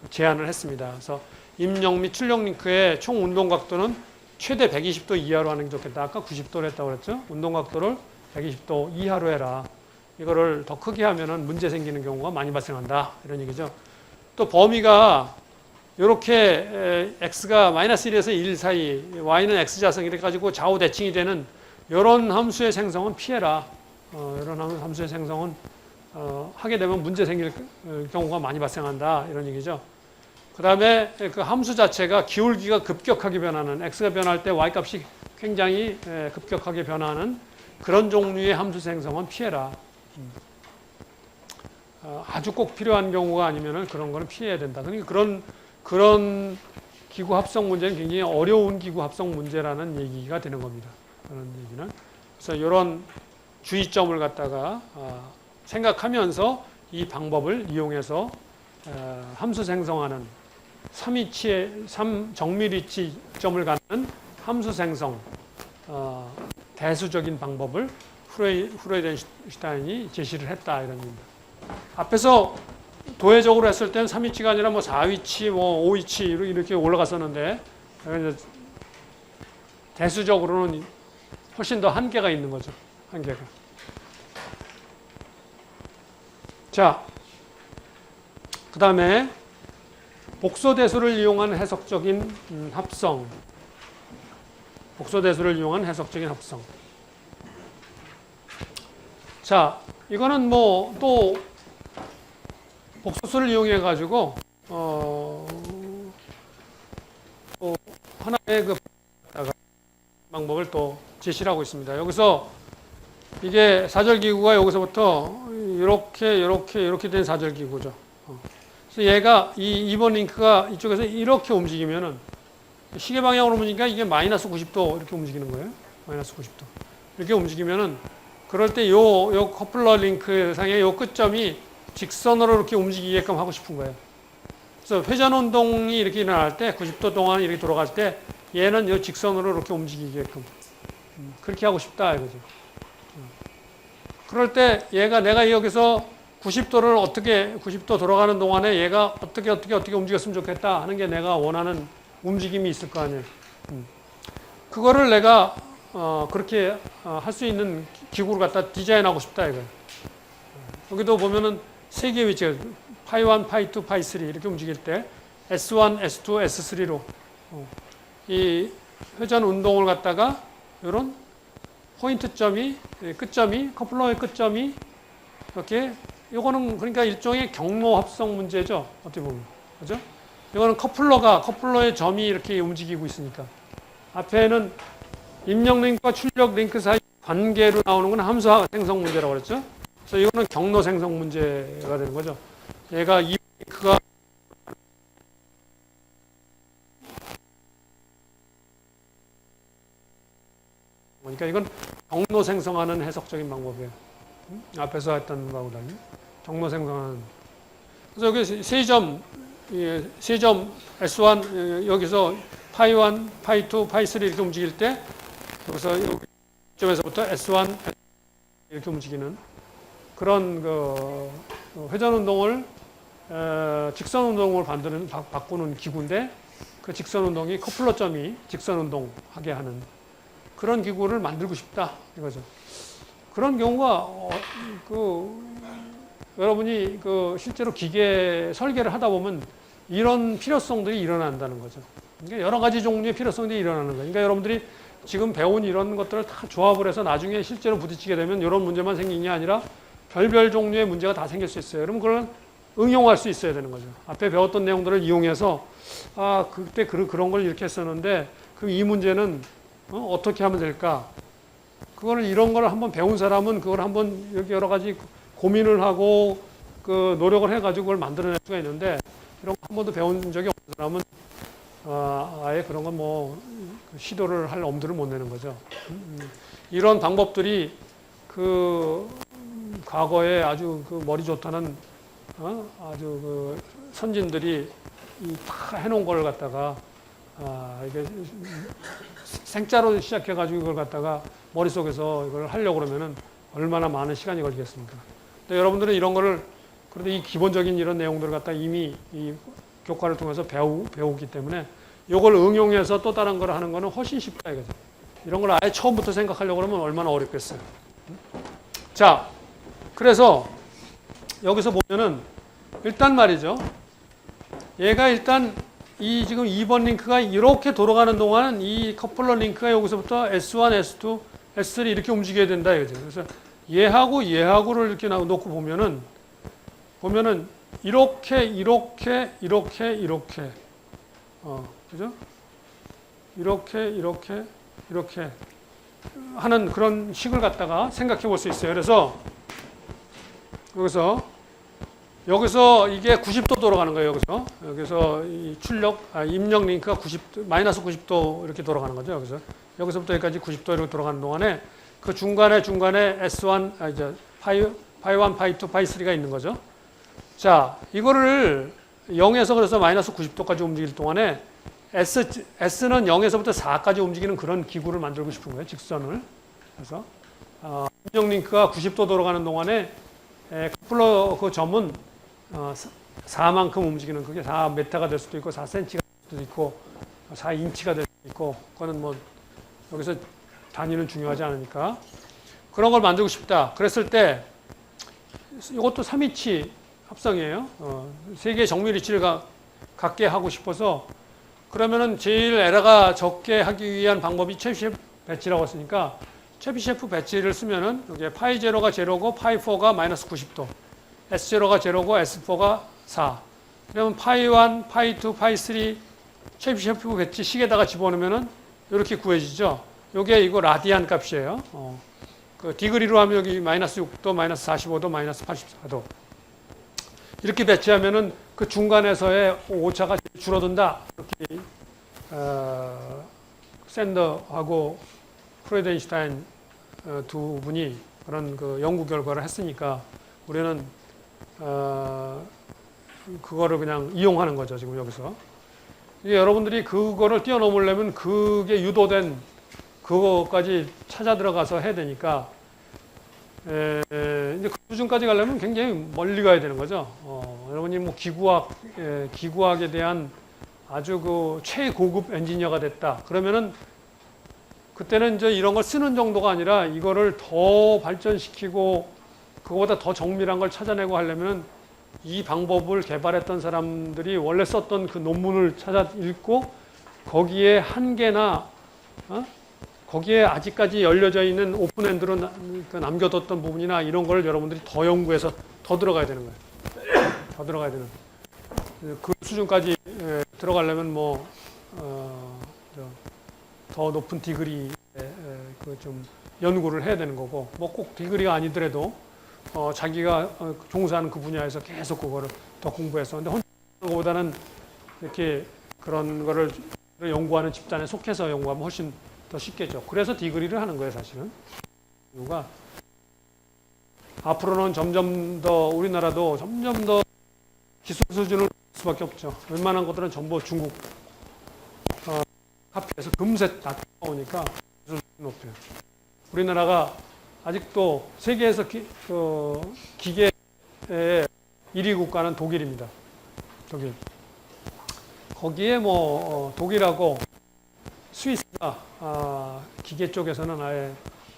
제안을 했습니다. 그래서 입력 및 출력 링크의 총 운동 각도는 최대 120도 이하로 하는 게 좋겠다. 아까 90도로 했다고 그랬죠? 운동 각도를 120도 이하로 해라. 이거를 더 크게 하면은 문제 생기는 경우가 많이 발생한다. 이런 얘기죠. 또 범위가 이렇게 x가 마이너스 1에서 1 사이, y는 x자성 이렇게 가지고 좌우 대칭이 되는 이런 함수의 생성은 피해라. 이런 함수의 생성은 하게 되면 문제 생길 경우가 많이 발생한다. 이런 얘기죠. 그 다음에 그 함수 자체가 기울기가 급격하게 변하는, x가 변할 때 y 값이 굉장히 급격하게 변하는 그런 종류의 함수 생성은 피해라. 아주 꼭 필요한 경우가 아니면은 그런 거는 피해야 된다. 그러니까 그런 기구 합성 문제는 굉장히 어려운 기구 합성 문제라는 얘기가 되는 겁니다. 그런 얘기는. 그래서 이런 주의점을 갖다가 생각하면서 이 방법을 이용해서 함수 생성하는 3정밀위치점을 갖는 함수 생성 대수적인 방법을 프로이덴슈타인이 제시를 했다 이런 얘기입니다. 앞에서 도회적으로 했을 때는 3위치가 아니라 뭐 4위치, 뭐 5위치 이렇게 올라갔었는데 대수적으로는 훨씬 더 한계가 있는 거죠. 한계가. 자, 그 다음에 복소대수를 이용한 해석적인 합성. 복소대수를 이용한 해석적인 합성. 자, 이거는 뭐 또 복소수를 이용해 가지고 또 하나의 그 방법을 또 제시를 하고 있습니다. 여기서 이게 사절기구가 여기서부터 이렇게 된 사절기구죠. 그래서 얘가 이 2번 링크가 이쪽에서 이렇게 움직이면은 시계 방향으로 움직이니까 이게 마이너스 90도 이렇게 움직이는 거예요. 마이너스 90도. 이렇게 움직이면은 그럴 때 요 커플러 링크 상의 요 끝점이 직선으로 이렇게 움직이게끔 하고 싶은 거예요. 그래서 회전 운동이 이렇게 일어날 때 90도 동안 이렇게 돌아갈 때 얘는 요 직선으로 이렇게 움직이게끔 그렇게 하고 싶다 이거죠. 그럴 때 내가 여기서 90도 돌아가는 동안에 얘가 어떻게 움직였으면 좋겠다 하는 게 내가 원하는 움직임이 있을 거 아니에요. 그거를 내가 그렇게 할 수 있는 기구를 갖다 디자인하고 싶다 이거예요. 여기도 보면은 세 개의 위치가 파이 1, 파이 2, 파이 3 이렇게 움직일 때 S1, S2, S3로 이 회전 운동을 갖다가 이런 포인트점이 끝점이 커플러의 끝점이 이렇게 이거는 그러니까 일종의 경로 합성 문제죠. 어떻게 보면 그죠? 이거는 커플러의 점이 이렇게 움직이고 있으니까 앞에는 입력 링크와 출력 링크 사이 관계로 나오는 건 함수 생성 문제라고 그랬죠. 그래서 이거는 경로 생성 문제가 되는 거죠. 얘가 이 링크가 그러니까 이건 경로 생성하는 해석적인 방법이에요. 앞에서 했던 거하고 달리 경로 생성하는. 그래서 여기 세 점 S1 여기서 파이 1, 파이 2, 파이 3 이렇게 움직일 때 여기서 이점에서부터 S1 이렇게 움직이는 그런 그 회전 운동을 직선 운동을 바꾸는 기구인데 그 직선 운동이 커플러점이 직선 운동하게 하는 그런 기구를 만들고 싶다 이거죠. 그런 경우가 여러분이 실제로 기계 설계를 하다 보면 이런 필요성들이 일어난다는 거죠. 그러니까 여러 가지 종류의 필요성들이 일어나는 거예요. 그러니까 여러분들이 지금 배운 이런 것들을 다 조합을 해서 나중에 실제로 부딪히게 되면 이런 문제만 생긴 게 아니라 별별 종류의 문제가 다 생길 수 있어요. 그럼 그걸 응용할 수 있어야 되는 거죠. 앞에 배웠던 내용들을 이용해서 그때 그런 걸 이렇게 했었는데 그럼 이 문제는 어떻게 하면 될까? 그거를 이런 걸 한번 배운 사람은 그걸 한번 이렇게 여러 가지 고민을 하고 그 노력을 해가지고 그걸 만들어낼 수가 있는데 이런 거 한 번도 배운 적이 없는 사람은 아예 그런 건 뭐 시도를 할 엄두를 못 내는 거죠. 이런 방법들이 과거에 아주 머리 좋다는 아주 선진들이 다 해놓은 걸 갖다가 이게 생짜로 시작해가지고 이걸 갖다가 머릿속에서 이걸 하려고 그러면은 얼마나 많은 시간이 걸리겠습니까? 근데 여러분들은 이런 거를 그래도 이 기본적인 이런 내용들을 갖다 이미 이 교과를 통해서 배우기 때문에 이걸 응용해서 또 다른 걸 하는 거는 훨씬 쉽다 이거죠. 이런 걸 아예 처음부터 생각하려고 그러면 얼마나 어렵겠어요. 자, 그래서 여기서 보면은 일단 말이죠. 얘가 일단 이 지금 2번 링크가 이렇게 돌아가는 동안은 이 커플러 링크가 여기서부터 S1, S2, S3 이렇게 움직여야 된다 이거죠. 그래서 얘하고 얘하고를 이렇게 놓고 보면은 이렇게 그죠? 이렇게 하는 그런 식을 갖다가 생각해 볼 수 있어요. 그래서 여기서 이게 90도 돌아가는 거예요. 여기서 이 입력 링크가 마이너스 90도 이렇게 돌아가는 거죠. 여기서부터 여기까지 90도 이렇게 돌아가는 동안에 그 중간에 S1, 이제 파이 1, 파이 2, 파이 3가 있는 거죠. 자, 이거를 0에서 그래서 마이너스 90도까지 움직일 동안에 S는 0에서부터 4까지 움직이는 그런 기구를 만들고 싶은 거예요. 직선을. 그래서 입력 링크가 90도 돌아가는 동안에 커플러 그 점은 4만큼 움직이는 그게 4m가 될 수도 있고 4cm가 될 수도 있고 4인치가 될 수도 있고 그거는 뭐 여기서 단위는 중요하지 않으니까 그런 걸 만들고 싶다. 그랬을 때 이것도 3위치 합성이에요. 세 개의 정밀 위치를 갖게 하고 싶어서 그러면은 제일 에러가 적게 하기 위한 방법이 체비셰프 배치라고 했으니까 체비셰프 배치를 쓰면은 여기 파이 제로가 제로고 파이 4가 마이너스 90도 S0가 제로고 S4가 4 그러면 파이 1, 파이 2, 파이 3 체비셰프 배치 식에다가 집어넣으면은 이렇게 구해지죠. 요게 이거 라디안 값이에요. 그 디그리로 하면 여기 마이너스 6도, 마이너스 45도, 마이너스 84도 이렇게 배치하면은 그 중간에서의 오차가 줄어든다. 이렇게 샌더하고 프로이덴슈타인 두 분이 그런 그 연구 결과를 했으니까 우리는 그거를 그냥 이용하는 거죠. 지금 여기서 이게 여러분들이 그거를 뛰어넘으려면 그게 유도된 그거까지 찾아 들어가서 해야 되니까 이제 그 수준까지 가려면 굉장히 멀리 가야 되는 거죠. 여러분이 뭐 기구학에 대한 아주 그 최고급 엔지니어가 됐다. 그러면은 그때는 이제 이런 걸 쓰는 정도가 아니라 이거를 더 발전시키고 그거보다 더 정밀한 걸 찾아내고 하려면은 이 방법을 개발했던 사람들이 원래 썼던 그 논문을 찾아 읽고 거기에 한계나 거기에 아직까지 열려져 있는 오픈엔드로 남겨뒀던 부분이나 이런 걸 여러분들이 더 연구해서 더 들어가야 되는 거예요. 더 들어가야 되는. 그 수준까지 들어가려면 뭐 더 높은 디그리에 그 좀 연구를 해야 되는 거고 뭐 꼭 디그리가 아니더라도 자기가 종사하는 그 분야에서 계속 그거를 더 공부해서 근데 혼자 하는 것보다는 이렇게 그런 거를 연구하는 집단에 속해서 연구하면 훨씬 더 쉽겠죠. 그래서 디그리를 하는 거예요, 사실은. 이유가 앞으로는 점점 더 우리나라도 점점 더 기술 수준을 수밖에 없죠. 웬만한 것들은 전부 중국 카피해서 금세 다 나오니까 기술 수준이 높아요. 우리나라가 아직도 세계에서 기계의 1위 국가는 독일입니다. 독일. 거기에 뭐 독일하고 스위스가 기계 쪽에서는 아예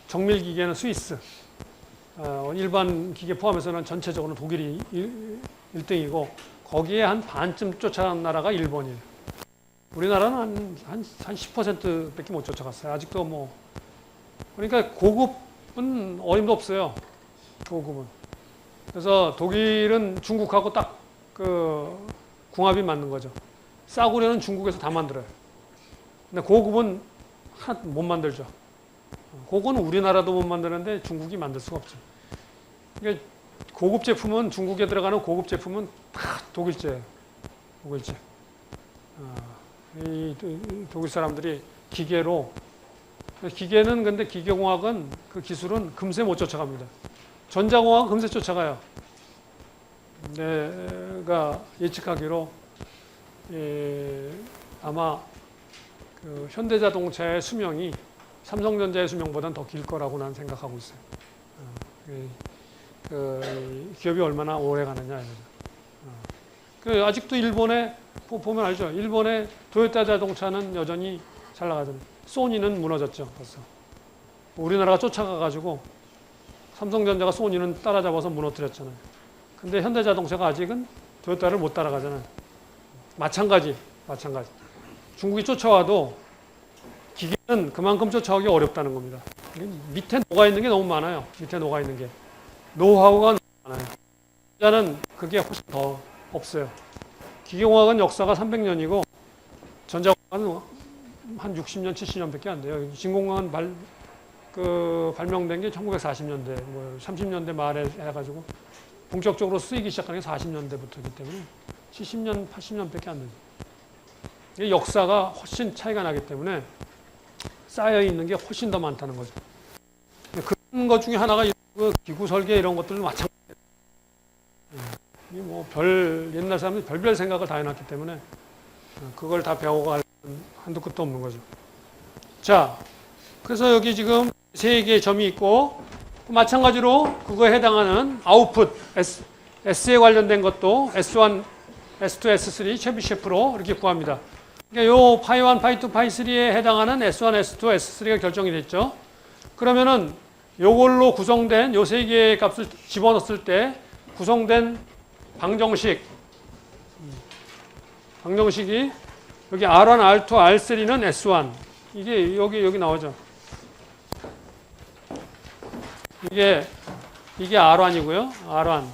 정밀 기계는 스위스, 일반 기계 포함해서는 전체적으로 독일이 1등이고 거기에 한 반쯤 쫓아간 나라가 일본이에요. 우리나라는 한 10%밖에 못 쫓아갔어요. 아직도 뭐 그러니까 고급은 어림도 없어요. 고급은. 그래서 독일은 중국하고 딱 그 궁합이 맞는 거죠. 싸구려는 중국에서 다 만들어요. 근데 고급은 못 만들죠. 그거는 우리나라도 못 만드는데 중국이 만들 수가 없죠. 그러니까 고급 제품은 중국에 들어가는 고급 제품은 다 독일제예요. 독일제. 이 독일 사람들이 기계는 근데 기계공학은 그 기술은 금세 못 쫓아갑니다. 전자공학은 금세 쫓아가요. 내가 예측하기로 아마 그 현대자동차의 수명이 삼성전자의 수명보다는 더 길 거라고 나는 생각하고 있어요. 그 기업이 얼마나 오래 가느냐. 그 아직도 일본에 보면 알죠. 일본의 도요타 자동차는 여전히 잘 나가잖아요. 소니는 무너졌죠. 벌써. 우리나라가 쫓아가가지고 삼성전자가 소니는 따라잡아서 무너뜨렸잖아요. 근데 현대자동차가 아직은 도요타를 못 따라가잖아요. 마찬가지. 중국이 쫓아와도 기계는 그만큼 쫓아오기 어렵다는 겁니다. 밑에 녹아있는 게 너무 많아요. 밑에 녹아있는 게. 노하우가 너무 많아요. 전자는 그게 훨씬 더 없어요. 기계공학은 역사가 300년이고 전자공학은 한 60년, 70년밖에 안 돼요. 진공관은 발명된 게 1940년대, 30년대 말에 해가지고 본격적으로 쓰이기 시작하는 게 40년대부터이기 때문에 70년, 80년밖에 안 되죠. 역사가 훨씬 차이가 나기 때문에 쌓여 있는 게 훨씬 더 많다는 거죠. 그런 것 중에 하나가 기구 설계 이런 것들은 마찬가지예요. 옛날 사람들이 별별 생각을 다 해놨기 때문에 그걸 다 배워갈 한도 끝도 없는 거죠. 자, 그래서 여기 지금 3개의 점이 있고 마찬가지로 그거에 해당하는 아웃풋 S에 관련된 것도 S1, S2, S3 체비셰프로 이렇게 구합니다. 그러니까 요 파이1, 파이2, 파이3에 해당하는 S1, S2, S3가 결정이 됐죠. 그러면은 요걸로 구성된 요 3개의 값을 집어넣었을 때 구성된 방정식이 여기 R1, R2, R3는 S1 이게 여기 나오죠. 이게 R1이고요. R1,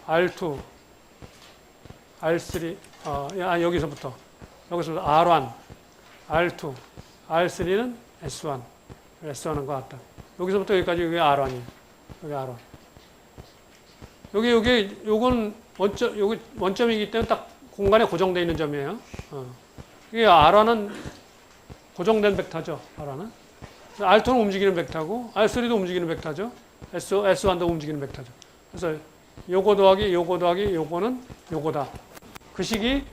R2, R3 여기서부터 R1, R2, R3는 S1. S1은 것 같다. 여기서부터 여기까지 여기 R1이에요. 여기 R1. 요건 원점이기 때문에 딱 공간에 고정되어 있는 점이에요. 이게 R1은 고정된 벡터죠. R1은. R2는 움직이는 벡터고 R3도 움직이는 벡터죠. S1도 움직이는 벡터죠. 그래서 요거 더하기 요거는 요거다. 그 식이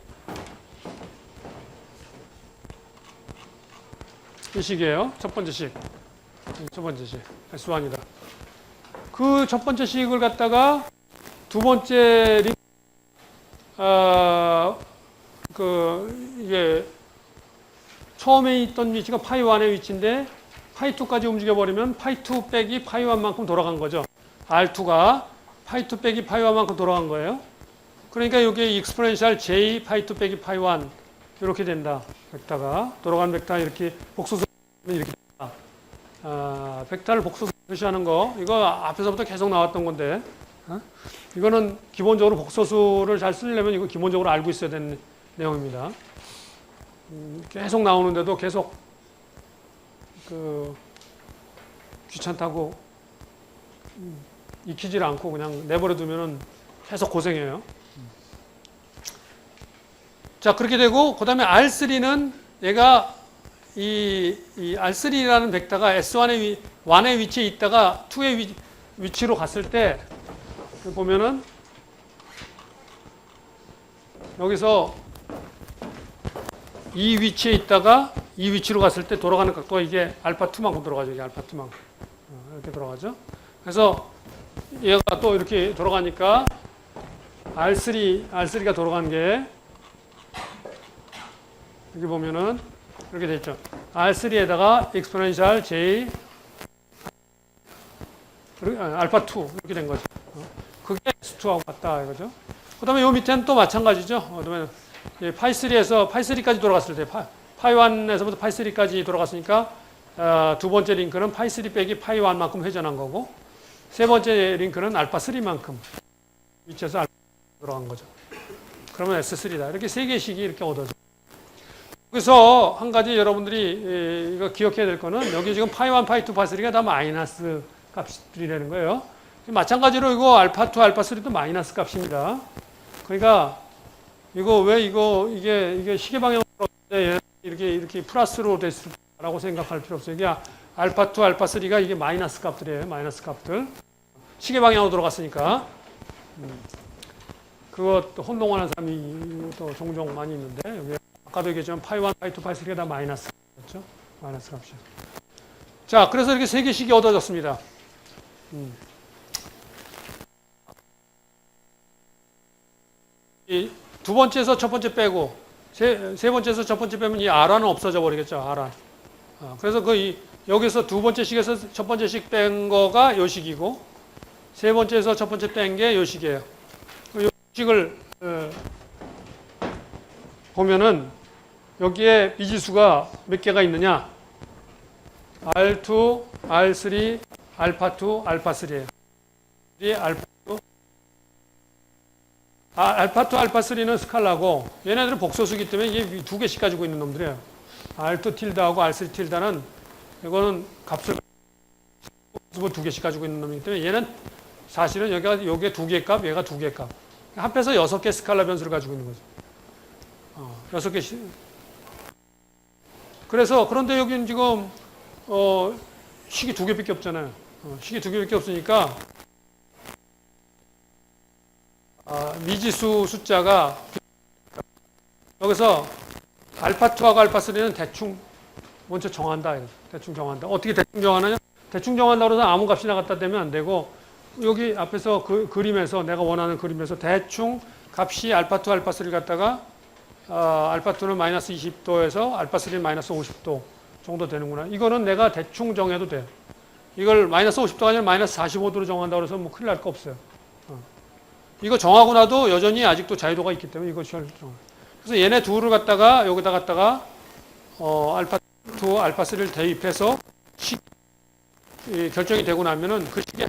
이 식이에요. 첫 번째 식. S1이다. 그 첫 번째 식을 갖다가 두 번째 이게 처음에 있던 위치가 파이1의 위치인데 파이2까지 움직여버리면 파이2 빼기 파이1만큼 돌아간 거죠. R2가 파이2 빼기 파이1만큼 돌아간 거예요. 그러니까 이게 익스포넨셜 J 파이2 빼기 파이1 이렇게 된다. 벡터가 돌아간 벡터 이렇게 복소수 이렇게 된다. 벡터를 복소수 표시하는 거 이거 앞에서부터 계속 나왔던 건데 이거는 기본적으로 복소수를 잘 쓰려면 이거 기본적으로 알고 있어야 되는 내용입니다. 계속 나오는데도 계속 귀찮다고 익히질 않고 그냥 내버려 두면은 계속 고생해요. 자, 그렇게 되고 그 다음에 R3는 얘가 이 R3라는 벡터가 S1의 1의 위치에 있다가 2의 위치로 갔을 때 보면은 여기서 이 위치에 있다가 이 위치로 갔을 때 돌아가는 각도가 이게 알파2만큼 돌아가죠. 이게 알파2만큼. 이렇게 돌아가죠. 그래서 얘가 또 이렇게 돌아가니까 R3가 돌아간 게 여기 보면은 이렇게 됐죠. R3에다가 exponential J 알파2 이렇게 된 거죠. 그게 S2하고 같다 이거죠. 그 다음에 요 밑에는 또 마찬가지죠. 그다음에 파이3에서 파이3까지 돌아갔을 때 파이1에서부터 파이3까지 돌아갔으니까 두 번째 링크는 파이3 빼기 파이1만큼 회전한 거고 세 번째 링크는 알파3만큼 위치에서 알파 돌아간 거죠. 그러면 S3다. 이렇게 세 개씩이 이렇게 얻어져. 그래서 한 가지 여러분들이 이거 기억해야 될 거는 여기 지금 파이1, 파이2, 파이3가 다 마이너스 값들이라는 거예요. 마찬가지로 이거 알파2, 알파3도 마이너스 값입니다. 그러니까 이게 시계 방향으로 이렇게 플러스로 됐을까라고 생각할 필요 없어요. 이게 알파2, 알파3가 이게 마이너스 값들이에요. 마이너스 값들. 시계 방향으로 돌아갔으니까. 그것도 혼동하는 사람이 또 종종 많이 있는데 여기 아까도 얘기했지만 파이1, 파이2, 파이3가 다 마이너스 값이었죠. 마이너스 값이요. 자, 그래서 이렇게 세 개씩이 얻어졌습니다. 이 두 번째에서 첫 번째 빼고 세 번째에서 첫 번째 빼면 이 R1은 없어져 버리겠죠. R1. 그래서 여기서 두 번째 식에서 첫 번째 식 뺀 거가 요 식이고 세 번째에서 첫 번째 뺀 게 요 식이에요. 요 식을 보면은 여기에 미지수가 몇 개가 있느냐? R2, R3, 알파2, 알파3예요. 알파2, 알파2, 알파3는 스칼라고 얘네들은 복소수기 때문에 이게 두 개씩 가지고 있는 놈들이에요. R2 틸다하고 R3 틸다는 이거는 값을 두 개씩 가지고 있는 놈이기 때문에 얘는 사실은 여기에 두 개 값, 얘가 두 개 값. 합해서 6개 스칼라 변수를 가지고 있는 거죠. 6개씩. 그래서 그런데 여기는 지금 식이 두 개밖에 없잖아요. 식이 두 개밖에 없으니까 미지수 숫자가 여기서 알파2하고 알파3는 대충 먼저 정한다. 대충 정한다. 어떻게 대충 정하느냐? 대충 정한다고 해서 아무 값이나 갖다 대면 안 되고 여기 앞에서 그림에서 내가 원하는 그림에서 대충 값이 알파2, 알파3를 갖다가 알파2는 마이너스 20도에서 알파3는 마이너스 50도 정도 되는구나. 이거는 내가 대충 정해도 돼. 이걸 마이너스 50도가 아니라 마이너스 45도로 정한다고 해서 뭐 큰일 날 거 없어요. 이거 정하고 나도 여전히 아직도 자유도가 있기 때문에 이거 정해. 그래서 얘네 둘을 갖다가 여기다 갖다가 알파2, 알파3를 대입해서 결정이 되고 나면은 그 식에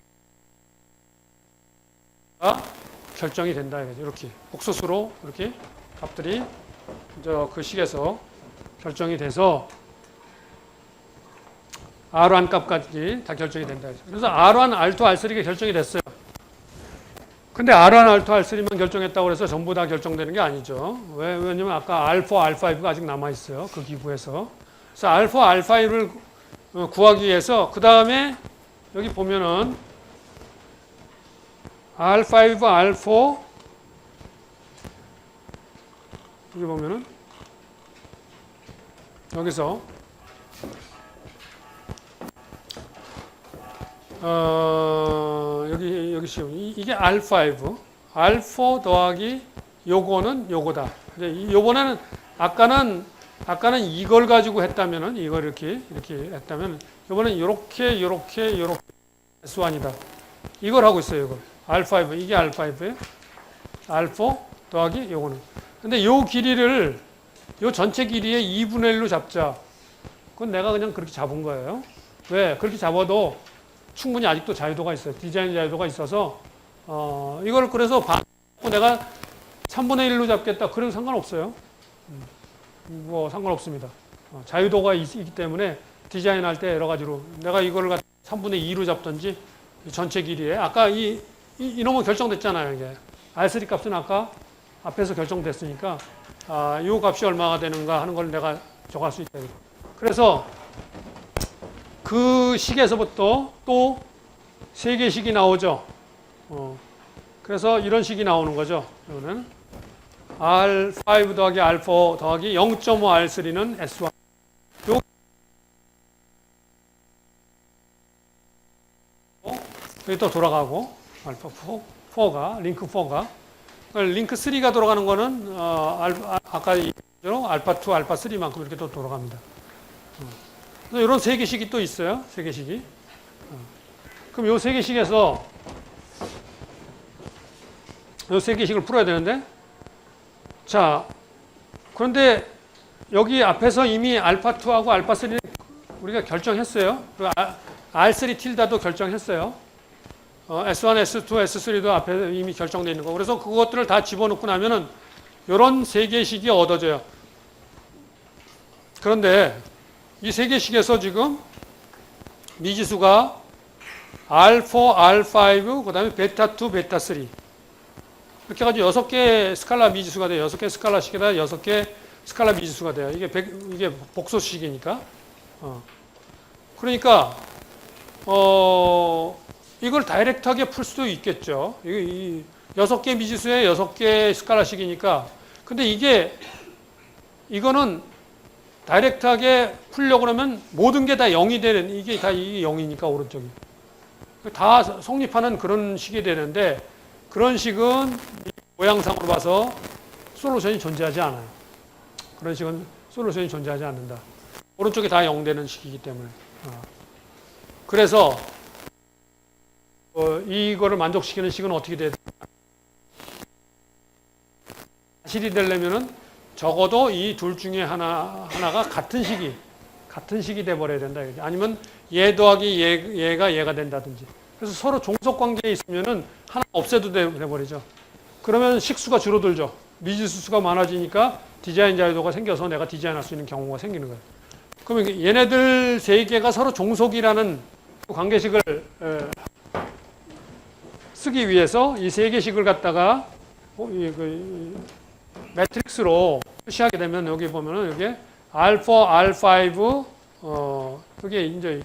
결정이 된다. 이렇게 복소수로 이렇게 값들이 그 식에서 결정이 돼서 R1 값까지 다 결정이 된다. 그래서 R1, R2, R3가 결정이 됐어요. 근데 R1, R2, R3만 결정했다고 해서 전부 다 결정되는 게 아니죠. 왜냐면 아까 R4, R5가 아직 남아있어요. 그 기부에서. 그래서 R4, R5를 구하기 위해서 그 다음에 여기 보면은 R5, R4 여기 보면은 여기서 여기 시험 이게 R5 R4 더하기 요거는 요거다. 요번에는 아까는 이걸 가지고 했다면은 이걸 이렇게 했다면 요번엔 이렇게 S1이다. 이걸 하고 있어요. 이걸 R5 이게 R5예요. R4 더하기 요거는. 근데 요 길이를 요 전체 길이의 2분의 1로 잡자. 그건 내가 그냥 그렇게 잡은 거예요. 왜? 그렇게 잡아도 충분히 아직도 자유도가 있어요. 디자인 자유도가 있어서 이걸 그래서 내가 3분의 1로 잡겠다. 그래도 상관없어요. 뭐 상관없습니다. 자유도가 있기 때문에 디자인할 때 여러 가지로 내가 이거를 3분의 2로 잡든지 전체 길이에 아까 이놈은 결정됐잖아요. 이게 R3 값은 아까 앞에서 결정됐으니까 이 값이 얼마가 되는가 하는 걸 내가 정할 수 있다. 그래서 그 식에서부터 또 3개 식이 나오죠. 그래서 이런 식이 나오는 거죠. 이거는 R5 더하기 R4 더하기 0.5 R3는 S1. 여기 또 돌아가고 알파 4가 링크 4가 링크 3가 돌아가는 거는 아까 알파 2, 알파 3만큼 이렇게 또 돌아갑니다. 그래서 이런 3개식이 또 있어요. 3개식이. 그럼 요 3개식에서 요 3개식을 풀어야 되는데 자 그런데 여기 앞에서 이미 알파 2하고 알파 3는 우리가 결정했어요. R3 틸다도 결정했어요. S1, S2, S3도 앞에 이미 결정되어 있는 거. 그래서 그것들을 다 집어넣고 나면은 이런 3개식이 얻어져요. 그런데 이 3개식에서 지금 미지수가 R4, R5, 그 다음에 베타2, 베타3. 이렇게 해가지고 6개 스칼라 미지수가 돼요. 6개 스칼라식에다 6개 스칼라 미지수가 돼요. 이게 복소식이니까. 그러니까, 이걸 다이렉트하게 풀 수도 있겠죠. 이 6개 미지수에 6개 스칼라식이니까. 근데 이거는 다이렉트하게 풀려고 그러면 모든 게 다 0이 되는, 이게 0이니까 오른쪽이. 다 성립하는 그런 식이 되는데, 그런 식은 모양상으로 봐서 솔루션이 존재하지 않아요. 그런 식은 솔루션이 존재하지 않는다. 오른쪽이 다 0 되는 식이기 때문에. 그래서, 이거를 만족시키는 식은 어떻게 돼야 돼? 사실이 되려면은 적어도 이 둘 중에 하나가 같은 식이 돼버려야 된다. 아니면 얘 더하기 얘가 된다든지. 그래서 서로 종속 관계에 있으면은 하나 없애도 돼버리죠. 그러면 식수가 줄어들죠. 미지수수가 많아지니까 디자인 자유도가 생겨서 내가 디자인할 수 있는 경우가 생기는 거예요. 그러면 얘네들 세 개가 서로 종속이라는 관계식을 쓰기 위해서 이 세 개식을 갖다가 매트릭스로 표시하게 되면 여기 보면은 여기 R4, R5 여기 이제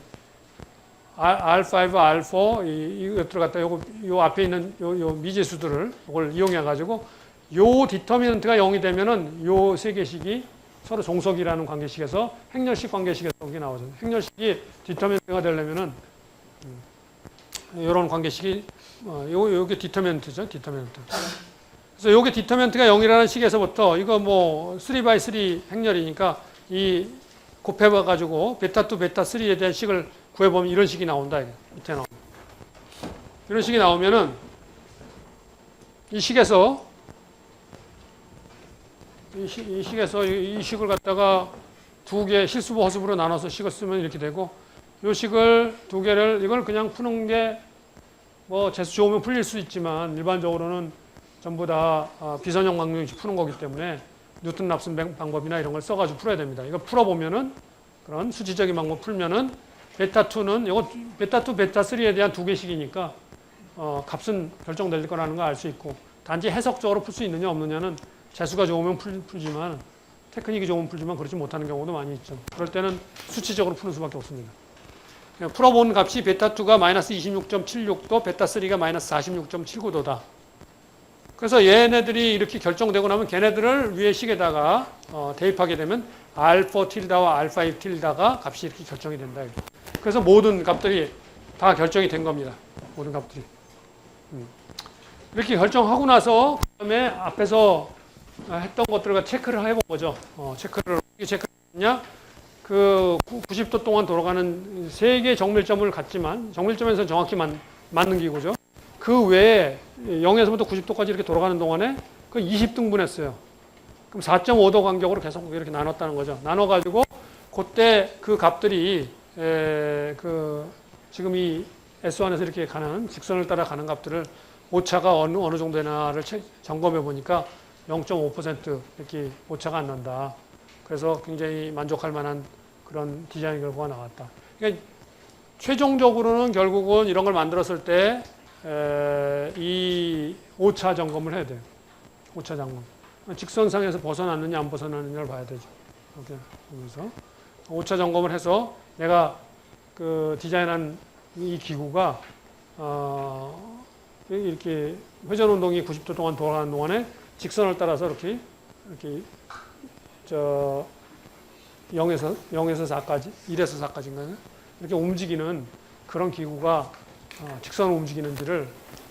R5, R4 이거 들어갔다 요 앞에 있는 요 미지수들을 이걸 이용해 가지고 요 디터미넌트가 0이 되면은 요 세 개식이 서로 종속이라는 관계식에서 행렬식 관계식에서 여기 나오죠. 행렬식이 디터미넌트가 되려면은 이런 관계식이 요게 디터미넌트죠. 디터미넌트. 그래서 요게 디터미넌트가 0이라는 식에서부터 이거 뭐 3x3 행렬이니까 이 곱해봐 가지고 베타2 베타3에 대한 식을 구해보면 이런 식이 나온다. 밑에 나옵니다. 이런 식이 나오면은 이 식에서 이 식을 갖다가 두 개 실수부 허수부로 나눠서 식을 쓰면 이렇게 되고 이 식을 두 개를 이걸 그냥 푸는 게 뭐 재수 좋으면 풀릴 수 있지만 일반적으로는 전부 다 비선형 방정식 푸는 거기 때문에 뉴턴 랍슨 방법이나 이런 걸 써가지고 풀어야 됩니다. 이거 풀어보면은 그런 수치적인 방법 풀면은 베타2는 이거 베타2 베타3에 대한 두 개식이니까 값은 결정될 거라는 걸 알 수 있고 단지 해석적으로 풀 수 있느냐 없느냐는 재수가 좋으면 풀지만 테크닉이 좋으면 풀지만 그렇지 못하는 경우도 많이 있죠. 그럴 때는 수치적으로 푸는 수밖에 없습니다. 풀어본 값이 베타2가 마이너스 26.76도, 베타3가 마이너스 46.79도다. 그래서 얘네들이 이렇게 결정되고 나면 걔네들을 위에 식에다가 대입하게 되면 알파 틸다와 알파 1틸다가 값이 이렇게 결정이 된다. 그래서 모든 값들이 다 결정이 된 겁니다. 모든 값들이. 이렇게 결정하고 나서 그다음에 앞에서 했던 것들과 체크를 해본 거죠. 체크를 어떻게 체크했냐? 그 90도 동안 돌아가는 세 개의 정밀점을 갖지만 정밀점에서는 정확히 맞는 기구죠. 그 외에 0에서부터 90도까지 이렇게 돌아가는 동안에 그 20등분 했어요. 그럼 4.5도 간격으로 계속 이렇게 나눴다는 거죠. 나눠가지고 그때 그 값들이 지금 이 S1에서 이렇게 가는 직선을 따라 가는 값들을 오차가 어느 정도 되나를 점검해 보니까 0.5% 이렇게 오차가 안 난다. 그래서 굉장히 만족할 만한 그런 디자인 결과가 나왔다. 그러니까 최종적으로는 결국은 이런 걸 만들었을 때 이 오차 점검을 해야 돼요. 오차 점검. 직선상에서 벗어났느냐 안 벗어났느냐를 봐야 되죠. 이렇게 보면서 오차 점검을 해서 내가 그 디자인한 이 기구가 이렇게 회전 운동이 90도 동안 돌아가는 동안에 직선을 따라서 이렇게 0에서 4까지, 1에서 4까지인가요? 이렇게 움직이는 그런 기구가 직선을 움직이는지를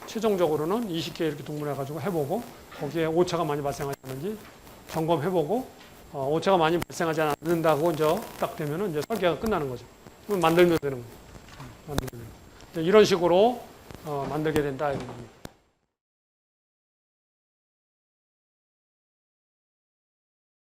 최종적으로는 20개 이렇게 동물해가지고 해보고 거기에 오차가 많이 발생하지 않는지 점검해보고 오차가 많이 발생하지 않는다고 이제 딱 되면은 이제 설계가 끝나는 거죠. 그럼 만들면 되는 거예요. 이런 식으로 만들게 된다 이런 겁니다.